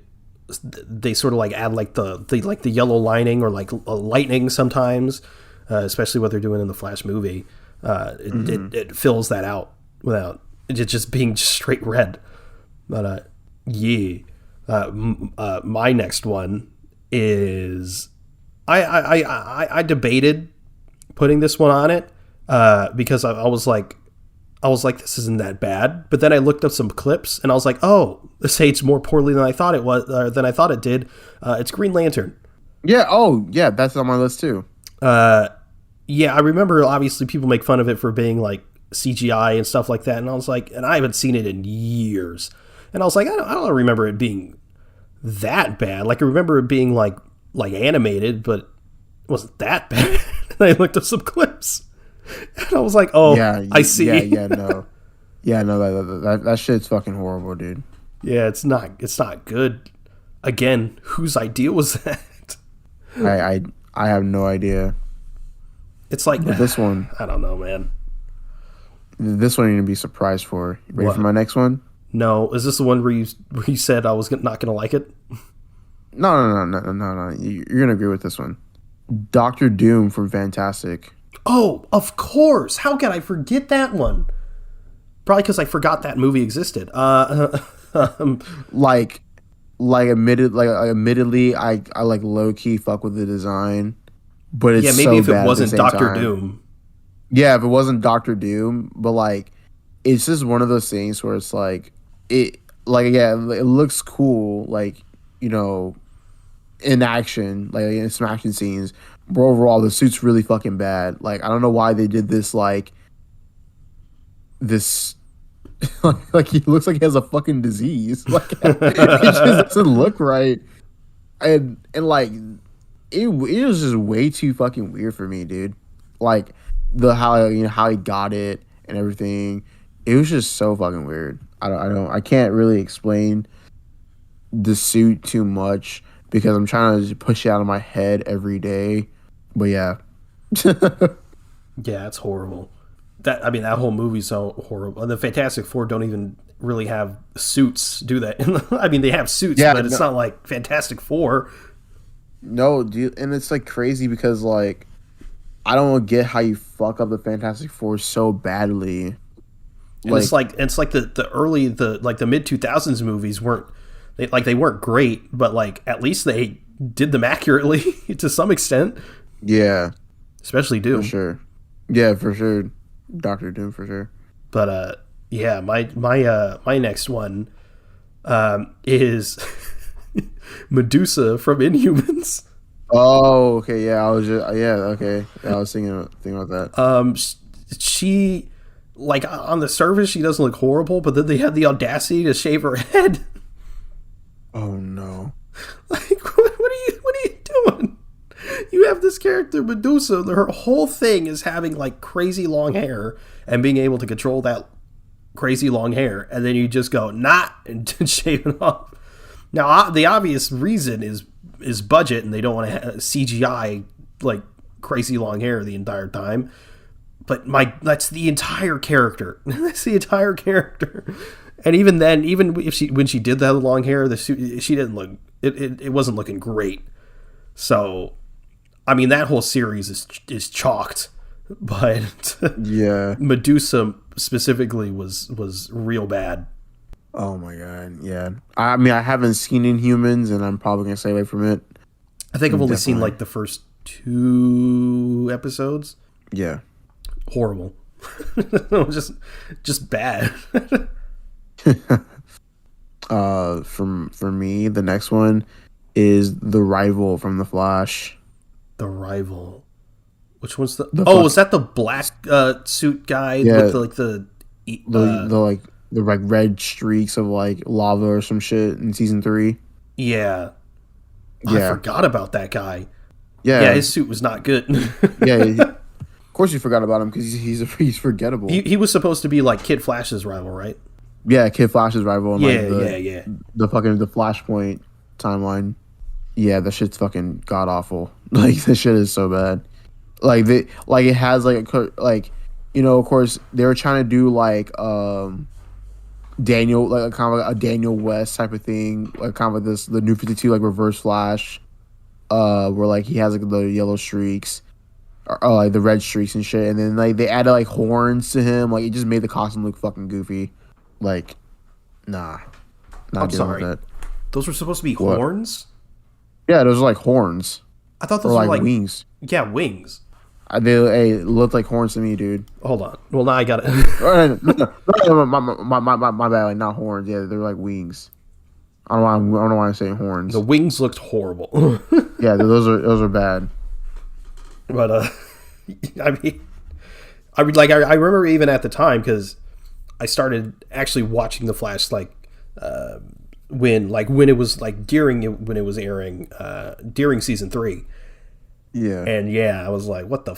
they sort of like add like the yellow lining or like lightning sometimes, especially what they're doing in the Flash movie. It fills that out without it just being straight red. But my next one is I debated putting this one on it because I was like this isn't that bad, but then I looked up some clips and I was like, oh, this aged more poorly than I thought it did. It's Green Lantern. Yeah. Oh yeah, that's on my list too. Yeah, I remember obviously people make fun of it for being like CGI and stuff like that, and I was like, and I haven't seen it in years, and I was like, I don't remember it being that bad. Like I remember it being like animated, but it wasn't that bad. And I looked up some clips, and I was like, oh yeah, I see. No, that shit's fucking horrible, dude. Yeah, it's not good. Again, whose idea was that? I have no idea. It's like this one, I don't know, man. This one you're gonna be surprised for. You ready for my next one? No, is this the one where you said I was not gonna like it? No. You're gonna agree with this one. Doctor Doom from Fantastic. Oh, of course. How can I forget that one? Probably because I forgot that movie existed. Admittedly, I like low key fuck with the design, but it's maybe so if bad it wasn't Doctor time. Doom. Yeah, if it wasn't Doctor Doom, but like, it's just one of those things where it's like it looks cool, like, you know, in action, like in some action scenes. But overall, the suit's really fucking bad. Like, I don't know why they did this. Like, this, like he looks like he has a fucking disease. Like, it just doesn't look right. And like, it was just way too fucking weird for me, dude. Like, the how how he got it and everything. It was just so fucking weird. I can't really explain the suit too much because I'm trying to push it out of my head every day. But yeah. Yeah, it's horrible. That whole movie's so horrible. And the Fantastic Four don't even really have suits, do they? I mean, they have suits, Yeah, but it's not like Fantastic Four. No, dude, and it's like crazy because like I don't get how you fuck up the Fantastic Four so badly. And it's like the early the mid 2000s movies they weren't great, but like at least they did them accurately to some extent. Yeah, especially Doom. For sure. Yeah, for sure. Doctor Doom for sure. But yeah, my next one is Medusa from Inhumans. Oh, okay. Yeah, I was just okay. Yeah, I was thinking about that. She, like, on the surface she doesn't look horrible, but then they had the audacity to shave her head. Oh no! Like, what are you doing? You have this character Medusa. Her whole thing is having like crazy long hair and being able to control that crazy long hair, and then you just go and shave it off. Now the obvious reason is budget, and they don't want to have CGI like crazy long hair the entire time. But that's the entire character. That's the entire character. And even then, when she did that long hair, the suit, she didn't look. It wasn't looking great. So, I mean, that whole series is chalked. But yeah, Medusa specifically was real bad. Oh my god, yeah. I mean, I haven't seen Inhumans, and I'm probably gonna stay away from it. I think I've only seen like the first 2 episodes. Yeah, horrible. just bad. For me, the next one is The Rival from The Flash. The Rival. Which one's is that the black suit guy with the red streaks of like lava or some shit in season 3? Yeah. I forgot about that guy. Yeah, his suit was not good. Of course you forgot about him because he's forgettable. He was supposed to be like Kid Flash's rival, right? Yeah, Kid Flash's rival. And The Flashpoint timeline. Yeah, that shit's fucking god awful. Like, that shit is so bad. Like it has like of course they were trying to do like Daniel, like kind of like a Daniel West type of thing, like kind of like the New 52 like Reverse Flash, where like he has like the yellow streaks, or like the red streaks and shit, and then like they added like horns to him, like it just made the costume look fucking goofy. Like, not I'm dealing sorry. with that. Those were supposed to be horns? Yeah, those are like horns. I thought those were like wings. Yeah, wings. It looked like horns to me, dude. Hold on. Well, now I got it. No, my bad. Like, not horns. Yeah, they're like wings. I don't know why I'm saying horns. The wings looked horrible. Yeah, those are bad. But I remember even at the time, because I started actually watching The Flash when it was like when it was airing during season 3. Yeah. And I was like, what the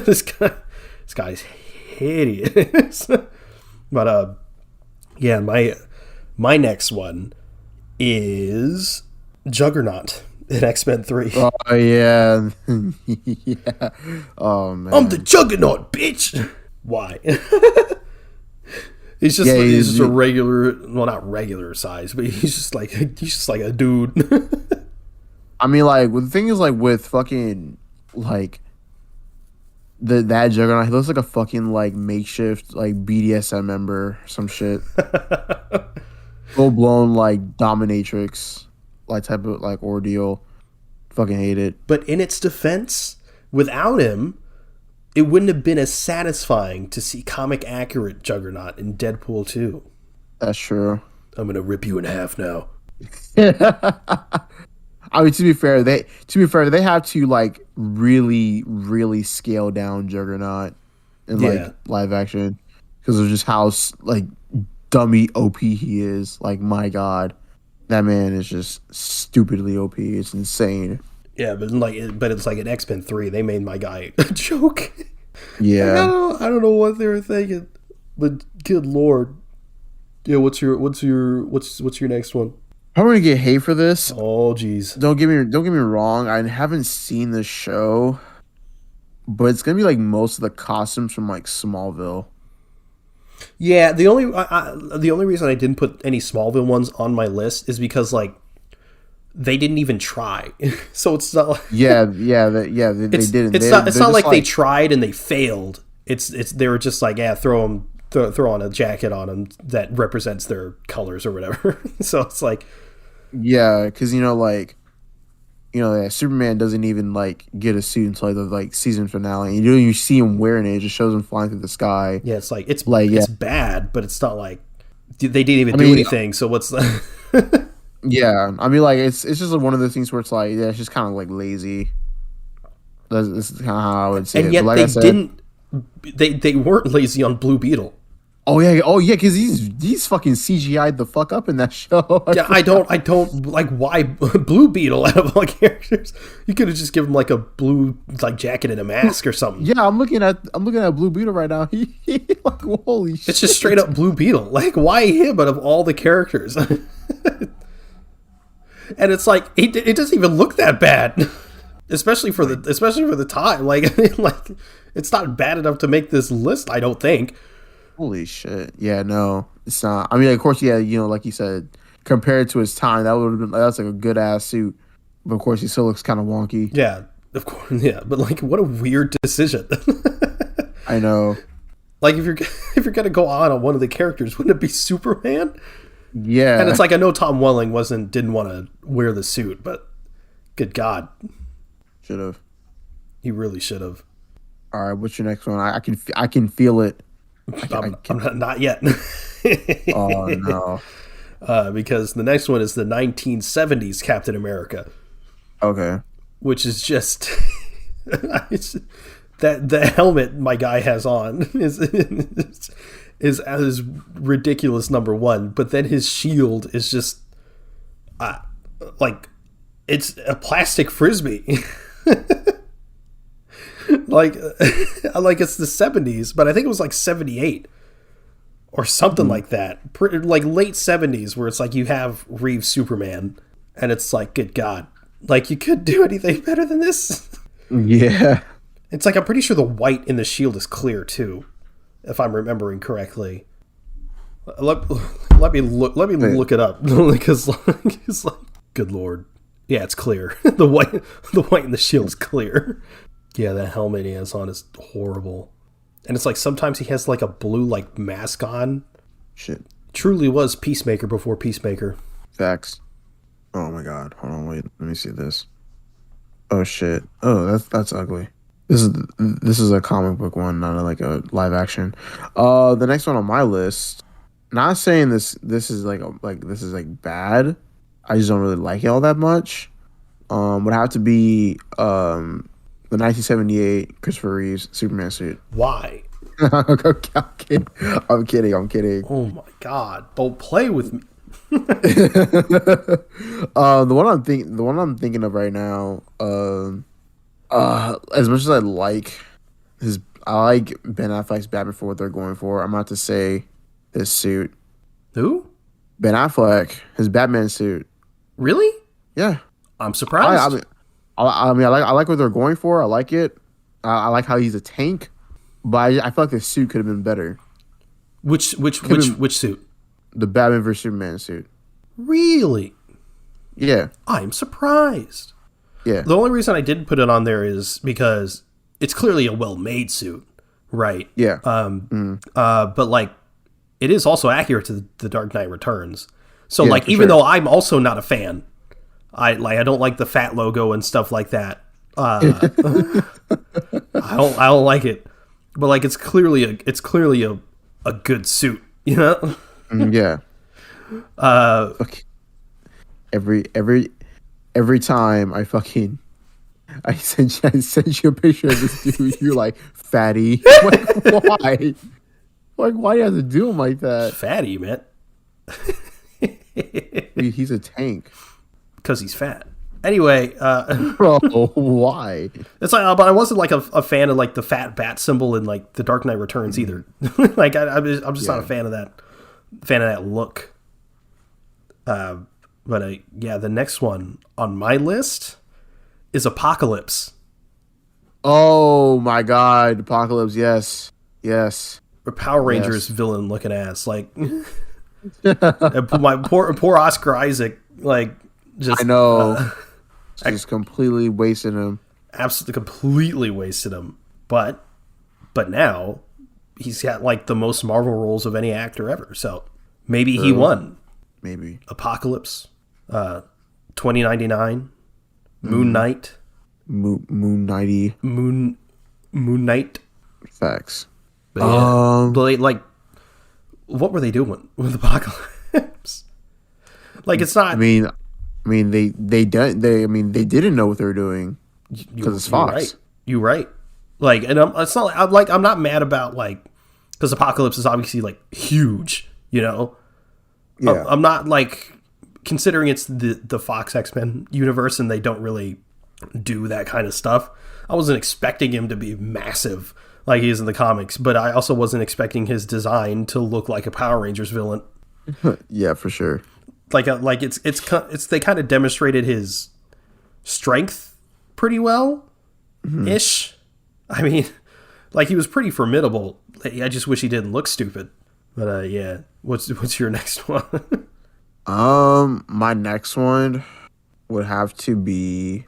this guy's hideous. But my next one is Juggernaut in X-Men 3. Oh yeah. Yeah. Oh man. I'm the Juggernaut, bitch. Why? He's just a regular, well, not regular size, but he's just like a dude. I mean, like, the thing is, like, with fucking, like, that Juggernaut, he looks like a fucking, like, makeshift, like, BDSM member, some shit. Full-blown, like, dominatrix, like, type of, like, ordeal. Fucking hate it. But in its defense, without him, it wouldn't have been as satisfying to see comic-accurate Juggernaut in Deadpool 2. That's true. I'm gonna rip you in half now. I mean, to be fair, they have to like really, really scale down Juggernaut in like live action because of just how like dummy OP he is. Like, my god, that man is just stupidly OP. It's insane. Yeah, but it's like in X-Men 3, they made my guy a joke. Yeah. I don't know what they were thinking, but good lord. Yeah, what's your next one? I'm gonna get hate for this. Oh jeez. Don't get me wrong. I haven't seen the show, but it's gonna be like most of the costumes from like Smallville. Yeah, the only reason I didn't put any Smallville ones on my list is because like they didn't even try. So it's not like They didn't. It's not like they tried and they failed. It's they were just like, yeah, throw on a jacket on them that represents their colors or whatever. So it's like, yeah, because Superman doesn't even like get a suit until the like season finale. And you see him wearing it; it just shows him flying through the sky. yeah, it's like it's bad, but it's not like they didn't even do anything. So what's the Yeah, I mean, like it's just like one of those things where it's like, yeah, it's just kind of like lazy. This is kind of how I would say and it. yet But like they I said, didn't. They weren't lazy on Blue Beetle. oh yeah, because he's fucking CGI'd the fuck up in that show. Yeah, I don't like why Blue Beetle out of all characters. You could have just given him like a blue like jacket and a mask or something. Yeah, I'm looking at Blue Beetle right now. He like, holy shit. It's just straight up Blue Beetle. Like, why him out of all the characters? And it's like it doesn't even look that bad, especially for the time. Like it's not bad enough to make this list. I don't think. Holy shit. Yeah, no, it's not. I mean, of course, yeah, like you said, compared to his time, that would have been that's like a good ass suit. But of course, he still looks kind of wonky. Yeah, of course. Yeah, but like, what a weird decision. I know. Like, if you're gonna go on one of the characters, wouldn't it be Superman? Yeah. And it's like, I know Tom Welling didn't want to wear the suit, but good God, Should have. he really should have. All right, what's your next one? I can feel it. I'm not yet. Oh no. Because the next one is the 1970s Captain America. Okay. Which is just that the helmet my guy has on is ridiculous, number one, but then his shield is just like it's a plastic frisbee. like it's the 70s, but I think it was like 78 or something like that. Like late 70s, where it's like you have Reeves Superman and it's like, good God, like you could do anything better than this. Yeah. It's like, I'm pretty sure the white in the shield is clear too, if I'm remembering correctly. Let me look it up, because it's like, good Lord, yeah, it's clear. the white in the shield is clear. Yeah, that helmet he has on is horrible, and it's like sometimes he has like a blue like mask on. Shit. Truly was Peacemaker before Peacemaker. Facts. Oh my God. Hold on. Wait. Let me see this. Oh shit. Oh, that's ugly. This is a comic book one, not like a live action. The next one on my list. Not saying this is this is like bad. I just don't really like it all that much. Would have to be the 1978 Christopher Reeves Superman suit. Why? I'm kidding. Oh my God! Don't play with me. The one I'm thinking of right now. As much as I like Ben Affleck's Batman for what they're going for, I'm about to say his suit. Who? Ben Affleck, his Batman suit. Really? Yeah. I'm surprised. I like what they're going for. I like it. I like how he's a tank, but I feel like the suit could have been better. Which suit? The Batman vs Superman suit. Really? Yeah. I'm surprised. Yeah. The only reason I didn't put it on there is because it's clearly a well-made suit, right? Yeah. But like, it is also accurate to the Dark Knight Returns. So Yeah, like, for even sure. though I'm also not a fan, I don't like the fat logo and stuff like that. I don't like it. But like, it's clearly a good suit, you know? Yeah. Okay. Every time I send you a picture of this dude, you're like, fatty. Like, why? Like, why do you have to do him like that? Fatty, man. He's a tank. Because he's fat. Anyway, Bro, why? it's like, but I wasn't like a fan of like the fat bat symbol in like the Dark Knight Returns either. Like I'm just not a fan of that look. But yeah, the next one on my list is Apocalypse. Oh my God, Apocalypse! Yes, yes. Or Power Rangers villain looking ass. Like my poor Oscar Isaac. Like just I know. Just completely wasted him. Absolutely, completely wasted him. But now he's got like the most Marvel roles of any actor ever. So maybe he won. Maybe Apocalypse, 2099, Moon Knight, Moon Knighty. Moon Knight. Facts. But yeah, but like, what were they doing with Apocalypse? Like, it's not. I mean, they didn't know what they were doing because it's Fox. You're right. Like, and it's not I'm not mad about like, because Apocalypse is obviously like huge, you know. Yeah. I'm not like, considering it's the Fox X-Men universe and they don't really do that kind of stuff. I wasn't expecting him to be massive like he is in the comics, but I also wasn't expecting his design to look like a Power Rangers villain. Yeah, for sure. Like it's they kind of demonstrated his strength pretty well ish. I mean, like, he was pretty formidable. I just wish he didn't look stupid. But yeah, what's your next one? My next one would have to be,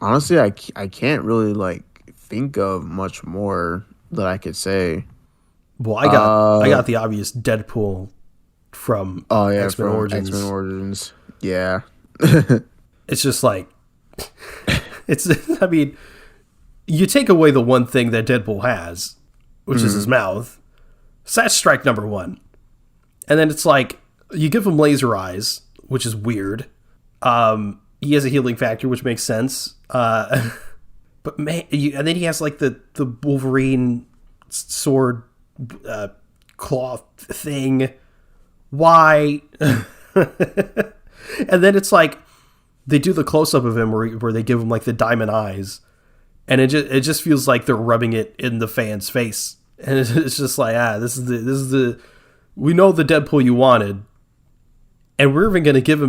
honestly, I can't really like think of much more that I could say. Well, I got the obvious Deadpool from X-Men Origins. X-Men Origins. Yeah. It's just like, I mean, you take away the one thing that Deadpool has, which is his mouth. So that's strike number one. And then it's like, you give him laser eyes, which is weird. He has a healing factor, which makes sense. But man, and then he has like the Wolverine sword cloth thing. Why? And then it's like, they do the close up of him where they give him like the diamond eyes, and it just feels like they're rubbing it in the fan's face, and it's just like, this is the we know the Deadpool you wanted, and we're even going to give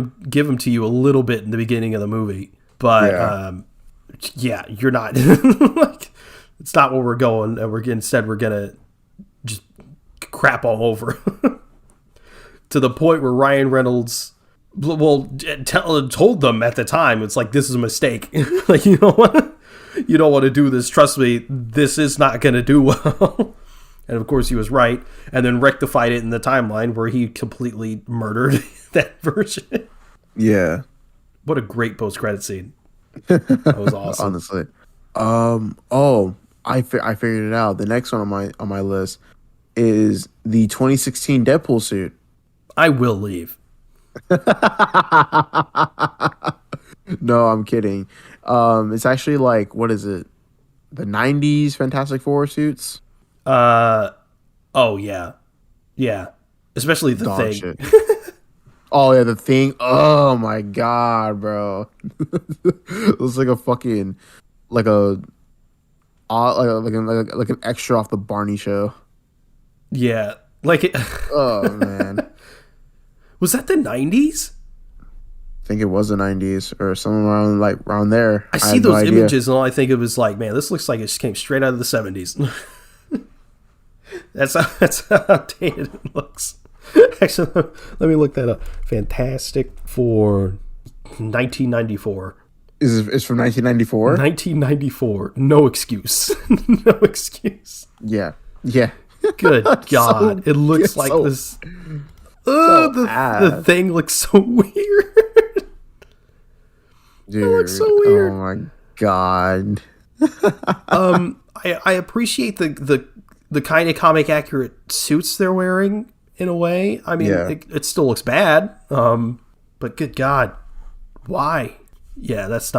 him to you a little bit in the beginning of the movie, but you're not like, it's not where we're going, and we're gonna just crap all over to the point where Ryan Reynolds told them at the time, it's like, this is a mistake. Like, you don't want to do this. Trust me, this is not going to do well. And of course he was right, and then rectified it in the timeline where he completely murdered that version. Yeah. What a great post-credit scene. That was awesome. Honestly. I figured it out. The next one on my list is the 2016 Deadpool suit. I will leave. No, I'm kidding. It's actually like, what is it? The 90s Fantastic Four suits? Oh yeah. Yeah. Especially the Dog Thing. shit. Oh yeah, the Thing. Oh my god, bro. It was like a fucking like an extra off the Barney show. Yeah. Like it. Oh man. Was that the 90s? I think it was the 90s or somewhere around there. I see those images and all I think of is like, man, this looks like it just came straight out of the 70s. That's how dated it looks. Actually, let me look that up. Fantastic for 1994. It's from 1994? 1994. No excuse. No excuse. Yeah. Yeah. Good God. It looks like this. The Thing looks so weird. Dude, it looks so weird. Oh my god. I appreciate the kind of comic accurate suits they're wearing in a way. I mean, it still looks bad. But good God, why? Yeah, that's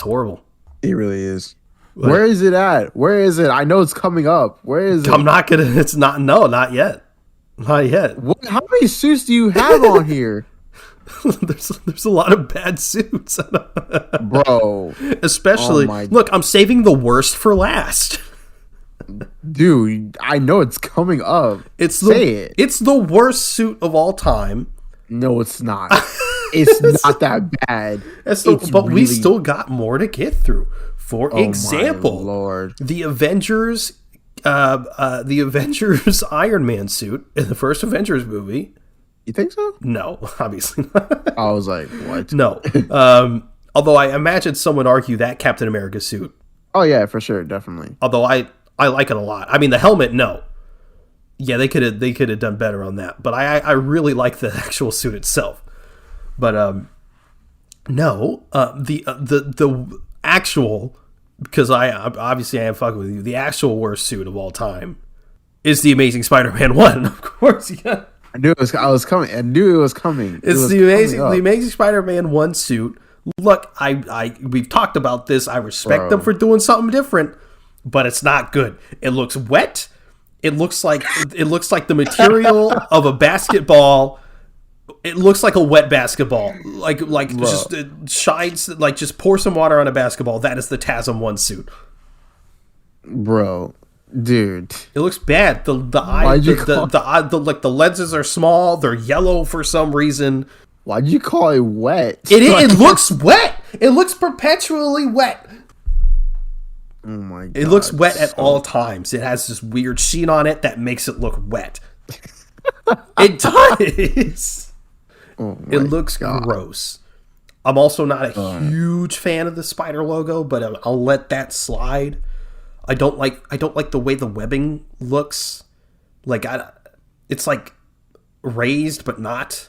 horrible. It really is. What? Where is it at? Where is it? I know it's coming up. Where is it? I'm not gonna. It's not. No, not yet. Not yet. How many suits do you have on here? there's a lot of bad suits, bro. Especially, look, I'm saving the worst for last. Dude, I know it's coming up. It's the worst suit of all time. No, it's not. It's not that bad. We still got more to get through. For example, Lord. the Avengers Iron Man suit in the first Avengers movie. You think so? No, obviously not. I was like, what? No. Although I imagine some would argue that Captain America suit. Oh yeah, for sure, definitely. Although I like it a lot. I mean, the helmet, no. Yeah, they could have done better on that. But I really like the actual suit itself. But no, the actual, because I am fucking with you. The actual worst suit of all time is the Amazing Spider-Man 1, of course. Yeah. I knew it was coming. It's the Amazing Spider-Man 1 suit. Look, we've talked about this. I respect them for doing something different, but it's not good. It looks wet. It looks like the material of a basketball. It looks like a wet basketball. Like just it shines. Like just pour some water on a basketball. That is the TASM 1 suit, bro. Dude, it looks bad. The lenses are small. They're yellow for some reason. Why'd you call it wet? It looks wet. It looks perpetually wet. Oh my god. It looks wet at all times. It has this weird sheen on it that makes it look wet. It does. It looks gross. I'm also not a huge fan of the spider logo, but I'll let that slide. I don't like the way the webbing looks. Like it's like raised but not,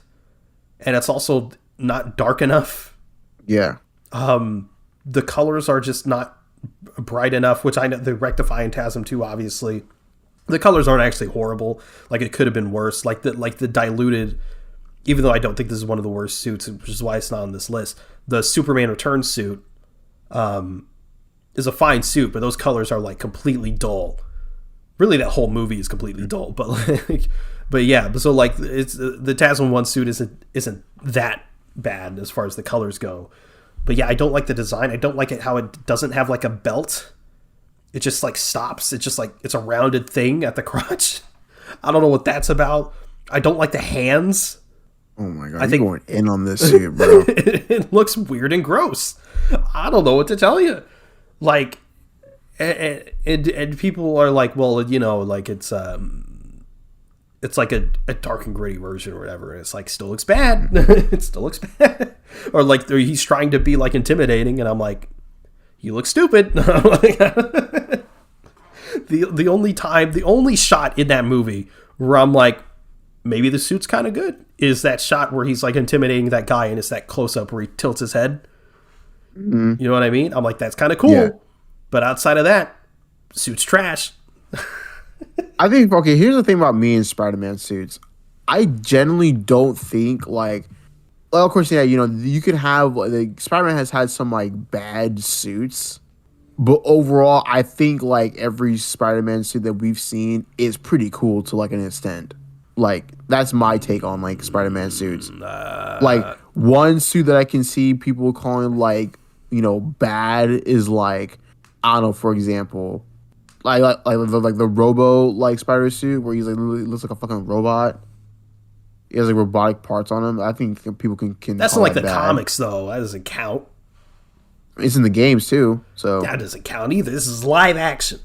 and it's also not dark enough. Yeah. The colors are just not bright enough, which I know they rectify in TASM 2, obviously. The colors aren't actually horrible. Like it could have been worse. Like the diluted, even though I don't think this is one of the worst suits, which is why it's not on this list. The Superman Returns suit is a fine suit, but those colors are like completely dull. Really, that whole movie is completely dull. But yeah. So like it's the TASM 1 suit isn't that bad as far as the colors go. But yeah, I don't like the design. I don't like it how it doesn't have like a belt. It just like stops. It's just like it's a rounded thing at the crotch. I don't know what that's about. I don't like the hands. Oh my god! I think going in on this suit, bro. It looks weird and gross. I don't know what to tell you. Like, and people are like, well, you know, like it's like a dark and gritty version or whatever. And it's like still looks bad. It still looks bad. Or like he's trying to be like intimidating, and I'm like, you look stupid. The only shot in that movie where I'm like, maybe the suit's kind of good is that shot where he's like intimidating that guy, and it's that close up where he tilts his head. Mm-hmm. You know what I mean? I'm like, that's kind of cool. Yeah. But outside of that, suit's trash. I think, okay, here's the thing about me and Spider-Man suits. I generally don't think, like, well, of course, yeah, you know, you could have, like, Spider-Man has had some, like, bad suits. But overall, I think, like, every Spider-Man suit that we've seen is pretty cool to, like, an extent. Like, that's my take on, like, Spider-Man suits. Like, one suit that I can see people calling, like, you know, bad is, like, I don't know, for example, like the Robo, like, spider suit where he's, like, looks like a fucking robot. He has, like, robotic parts on him. I think people can that's not like the bad. Comics, though. That doesn't count. It's in the games, too, so. That doesn't count either. This is live action.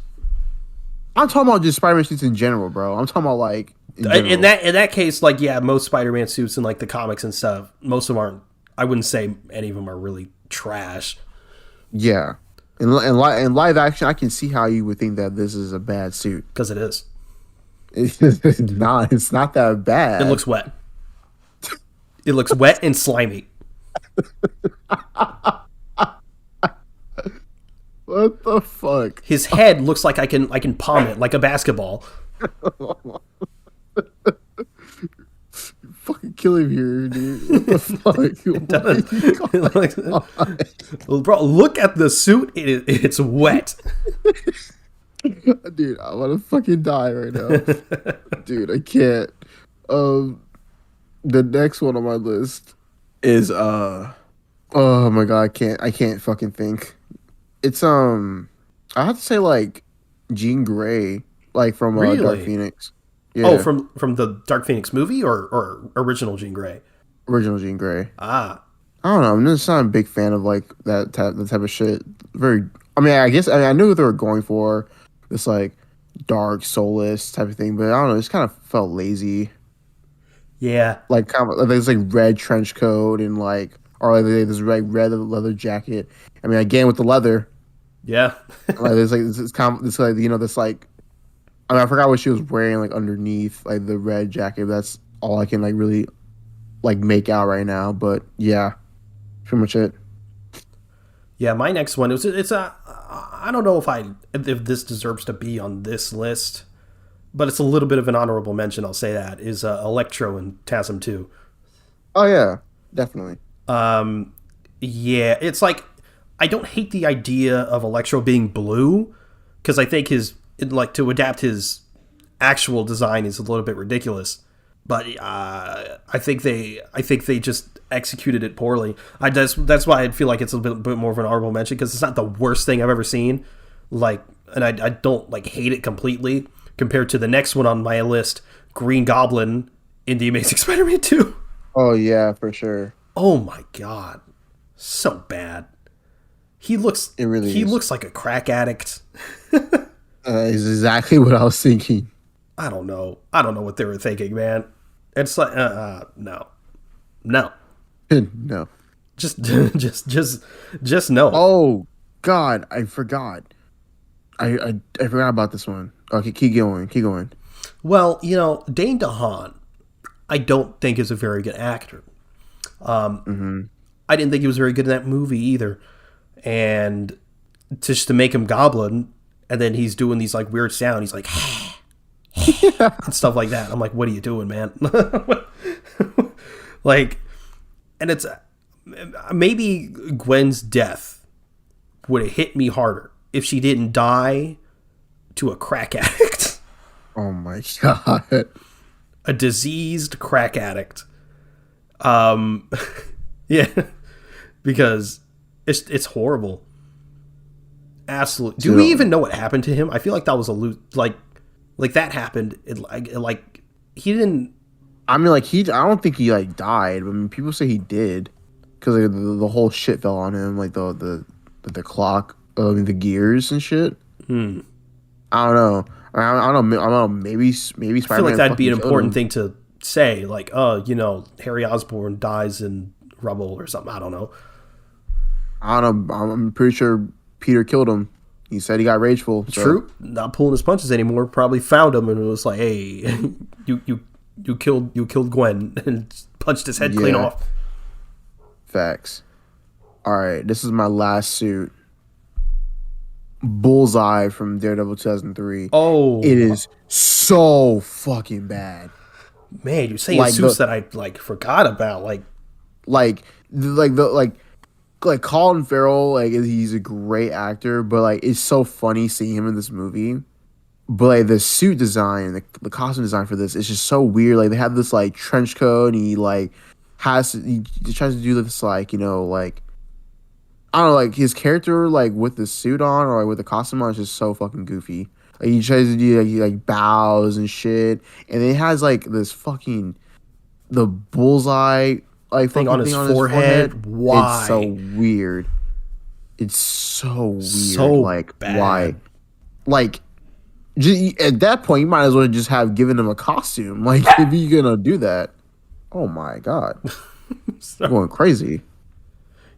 I'm talking about just Spider-Man suits in general, bro. I'm talking about, like, in that case, like, yeah, most Spider-Man suits in, like, the comics and stuff, most of them aren't, I wouldn't say any of them are really trash. Yeah. In live action, I can see how you would think that this is a bad suit. Because it is. It's not. It's not that bad. It looks wet. It looks wet and slimy. What the fuck? His head looks like I can palm it like a basketball. Fucking kill him here, dude. What the fuck? Well, bro, look at the suit. It's wet. Dude, I want to fucking die right now. Dude, I can't. The next one on my list is oh my god, I can't fucking think. It's I have to say like Jean Grey, like from Dark Really? Phoenix. Oh, Yeah, from the Dark Phoenix movie or original Jean Grey? original Jean Grey. Ah, I don't know. I'm just not a big fan of like that type of shit. Very. I mean, I guess I knew what they were going for, this like dark, soulless type of thing, but I don't know. It just kind of felt lazy. yeah, Like kind of like this like red trench coat and like or like this like red leather jacket. I mean, again with the leather, yeah. like there's like this kind of this like this like I mean I forgot what she was wearing like underneath like the red jacket. But that's all I can like really like make out right now. But yeah, pretty much it. Yeah, my next one it's a I don't know if this deserves to be on this list, but it's a little bit of an honorable mention. I'll say that is Electro and TASM 2. Oh yeah, definitely. Yeah, it's like I don't hate the idea of Electro being blue because I think like to adapt his actual design is a little bit ridiculous. But I think they just executed it poorly. That's why I feel like it's a bit more of an honorable mention because it's not the worst thing I've ever seen. Like, and I don't like hate it completely compared to the next one on my list, Green Goblin in the Amazing Spider-Man 2. Oh yeah, for sure. Oh my god, so bad. It really He is. looks like a crack addict. Is exactly what I was thinking. I don't know what they were thinking, man. It's like no, No. just just no. Oh God, I forgot. I forgot about this one. Okay, keep going. Keep going. Well, Dane DeHaan, I don't think is a very good actor. I didn't think he was very good in that movie either, and just to make him Goblin, and then he's doing these like weird sound. He's like. And stuff like that. I'm like, what are you doing, man? Like, and it's maybe Gwen's death would have hit me harder if she didn't die to a crack addict, Oh my God. a diseased crack addict. Yeah, because it's horrible. Absolutely. Do we even know what happened to him? I feel like that was like that happened. Like he didn't. I mean, like I don't think he like died. But I mean, people say he did because like, the whole shit fell on him, like the clock, the gears and shit. I don't know. I don't know. Maybe Spider-Man. I feel like that'd be an important thing to say. Like, Harry Osborn dies in rubble or something. I don't know. I don't know. I'm pretty sure Peter killed him. He said he got rageful. So. True. Not pulling his punches anymore. Probably found him and it was like, hey, you killed Gwen and punched his head clean off. Facts. All right, this is my last suit. Bullseye from Daredevil 2003. Oh, it is so fucking bad. Man, you're saying suits that I forgot about. Like Colin Farrell, like he's a great actor, but like it's so funny seeing him in this movie. But like the suit design, the costume design for this is just so weird. Like they have this like trench coat, and he tries to do this like I don't know, like his character like with the suit on or like with the costume on is just so fucking goofy. Like he tries to do he bows and shit, and then it has like this fucking the bullseye thing on his forehead. Why? It's so weird. It's so weird. So like bad. Why? Like at that point, you might as well just have given him a costume. Like if you're gonna do that, oh my God, going crazy.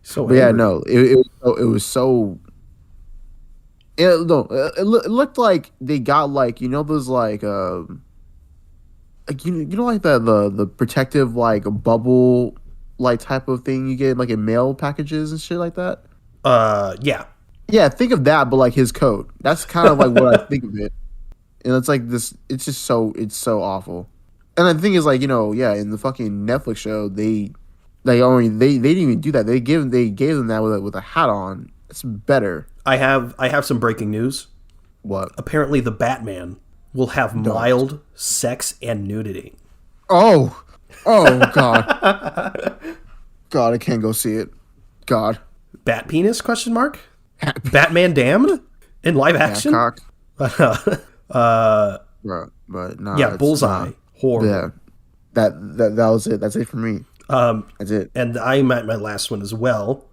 So but yeah, no, it was so. It looked like they got those like the protective like bubble like type of thing you get like in mail packages and shit like that. Yeah, think of that, but like his coat. That's kind of like what I think of it, and it's like this. It's just it's so awful. And the thing is in the fucking Netflix show they didn't even do that. They gave them that with a hat on. It's better. I have some breaking news. What? Apparently, the Batman will have mild sex and nudity. Oh God. God, I can't go see it. God. Bat penis? Question mark. Batman damned in live action. Cock. uh, but nah, yeah, Bullseye. Horrible. Yeah, that was it. That's it for me. That's it. And I'm at my last one as well.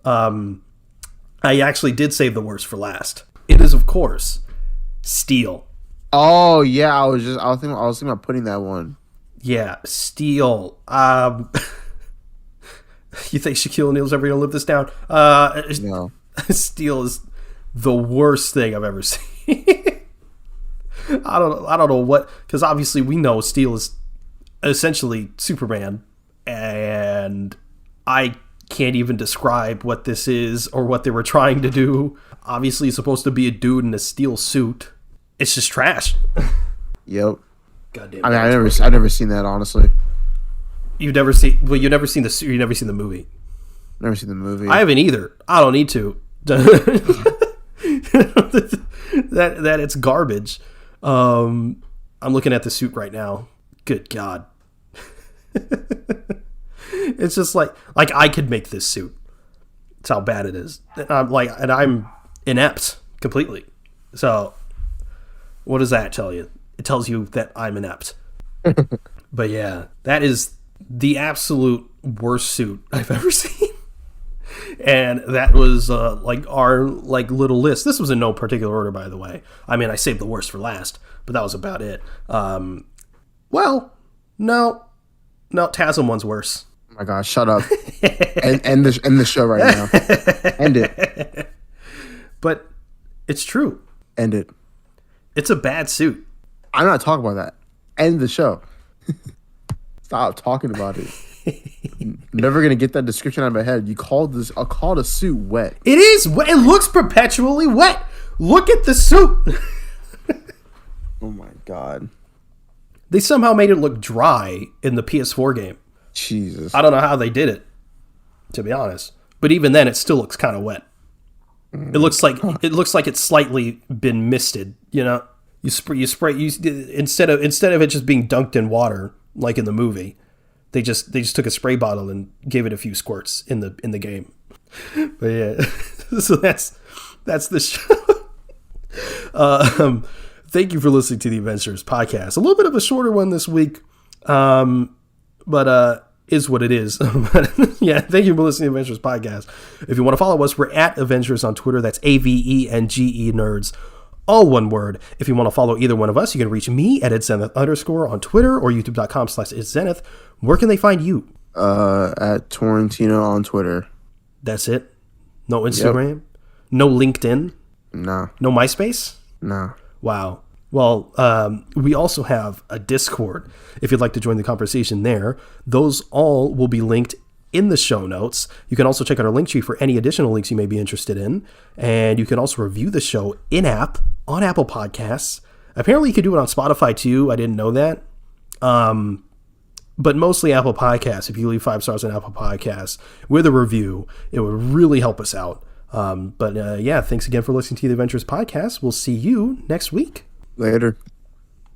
I actually did save the worst for last. It is, of course, Steel. Oh yeah, I was thinking about putting that one. Yeah, Steel. You think Shaquille O'Neal's ever gonna live this down? No. Steel is the worst thing I've ever seen. I don't know what, because obviously we know Steel is essentially Superman, and I can't even describe what this is or what they were trying to do. Obviously, it's supposed to be a dude in a steel suit. It's just trash. Yep. Goddamn. I mean, I've never seen that, honestly. You've never seen the movie. Never seen the movie. I haven't either. I don't need to. that it's garbage. I'm looking at the suit right now. Good God. It's just like I could make this suit. That's how bad it is. And I'm inept completely. So what does that tell you? It tells you that I'm inept. But yeah, that is the absolute worst suit I've ever seen. And that was our little list. This was in no particular order, by the way. I mean, I saved the worst for last, but that was about it. Well, no, TASM one's worse. Oh my gosh, shut up. end the show right now. End it. But it's true. End it. It's a bad suit. I'm not talking about that. End the show. Stop talking about it. Never gonna get that description out of my head. I'll call the suit wet. It is wet. It looks perpetually wet. Look at the suit. Oh my God. They somehow made it look dry in the PS4 game. Jesus. I don't know how they did it, to be honest. But even then, it still looks kind of wet. It looks like it's slightly been misted. You know, you spray instead of it just being dunked in water like in the movie. They just took a spray bottle and gave it a few squirts in the game. But yeah, so that's the show. Thank you for listening to the Avengenerds podcast. A little bit of a shorter one this week, but is what it is. Yeah, thank you for listening to the Avengenerds podcast. If you want to follow us, we're at Avengenerds on Twitter. That's AVENGE Nerds. All one word. If you want to follow either one of us, you can reach me at @zenith_ on Twitter or youtube.com/zenith. Where can they find you? At Torrentino on Twitter. That's it? No Instagram? Yep. No LinkedIn? No. No MySpace? No. Wow. Well, we also have a Discord. If you'd like to join the conversation there, those all will be linked in the show notes. You can also check out our link tree for any additional links you may be interested in. And you can also review the show in-app on Apple Podcasts. Apparently you can do it on Spotify too. I didn't know that. But mostly Apple Podcasts. If you leave 5 stars on Apple Podcasts with a review, it would really help us out. But yeah, thanks again for listening to the Avengenerds podcast. We'll see you next week. Later.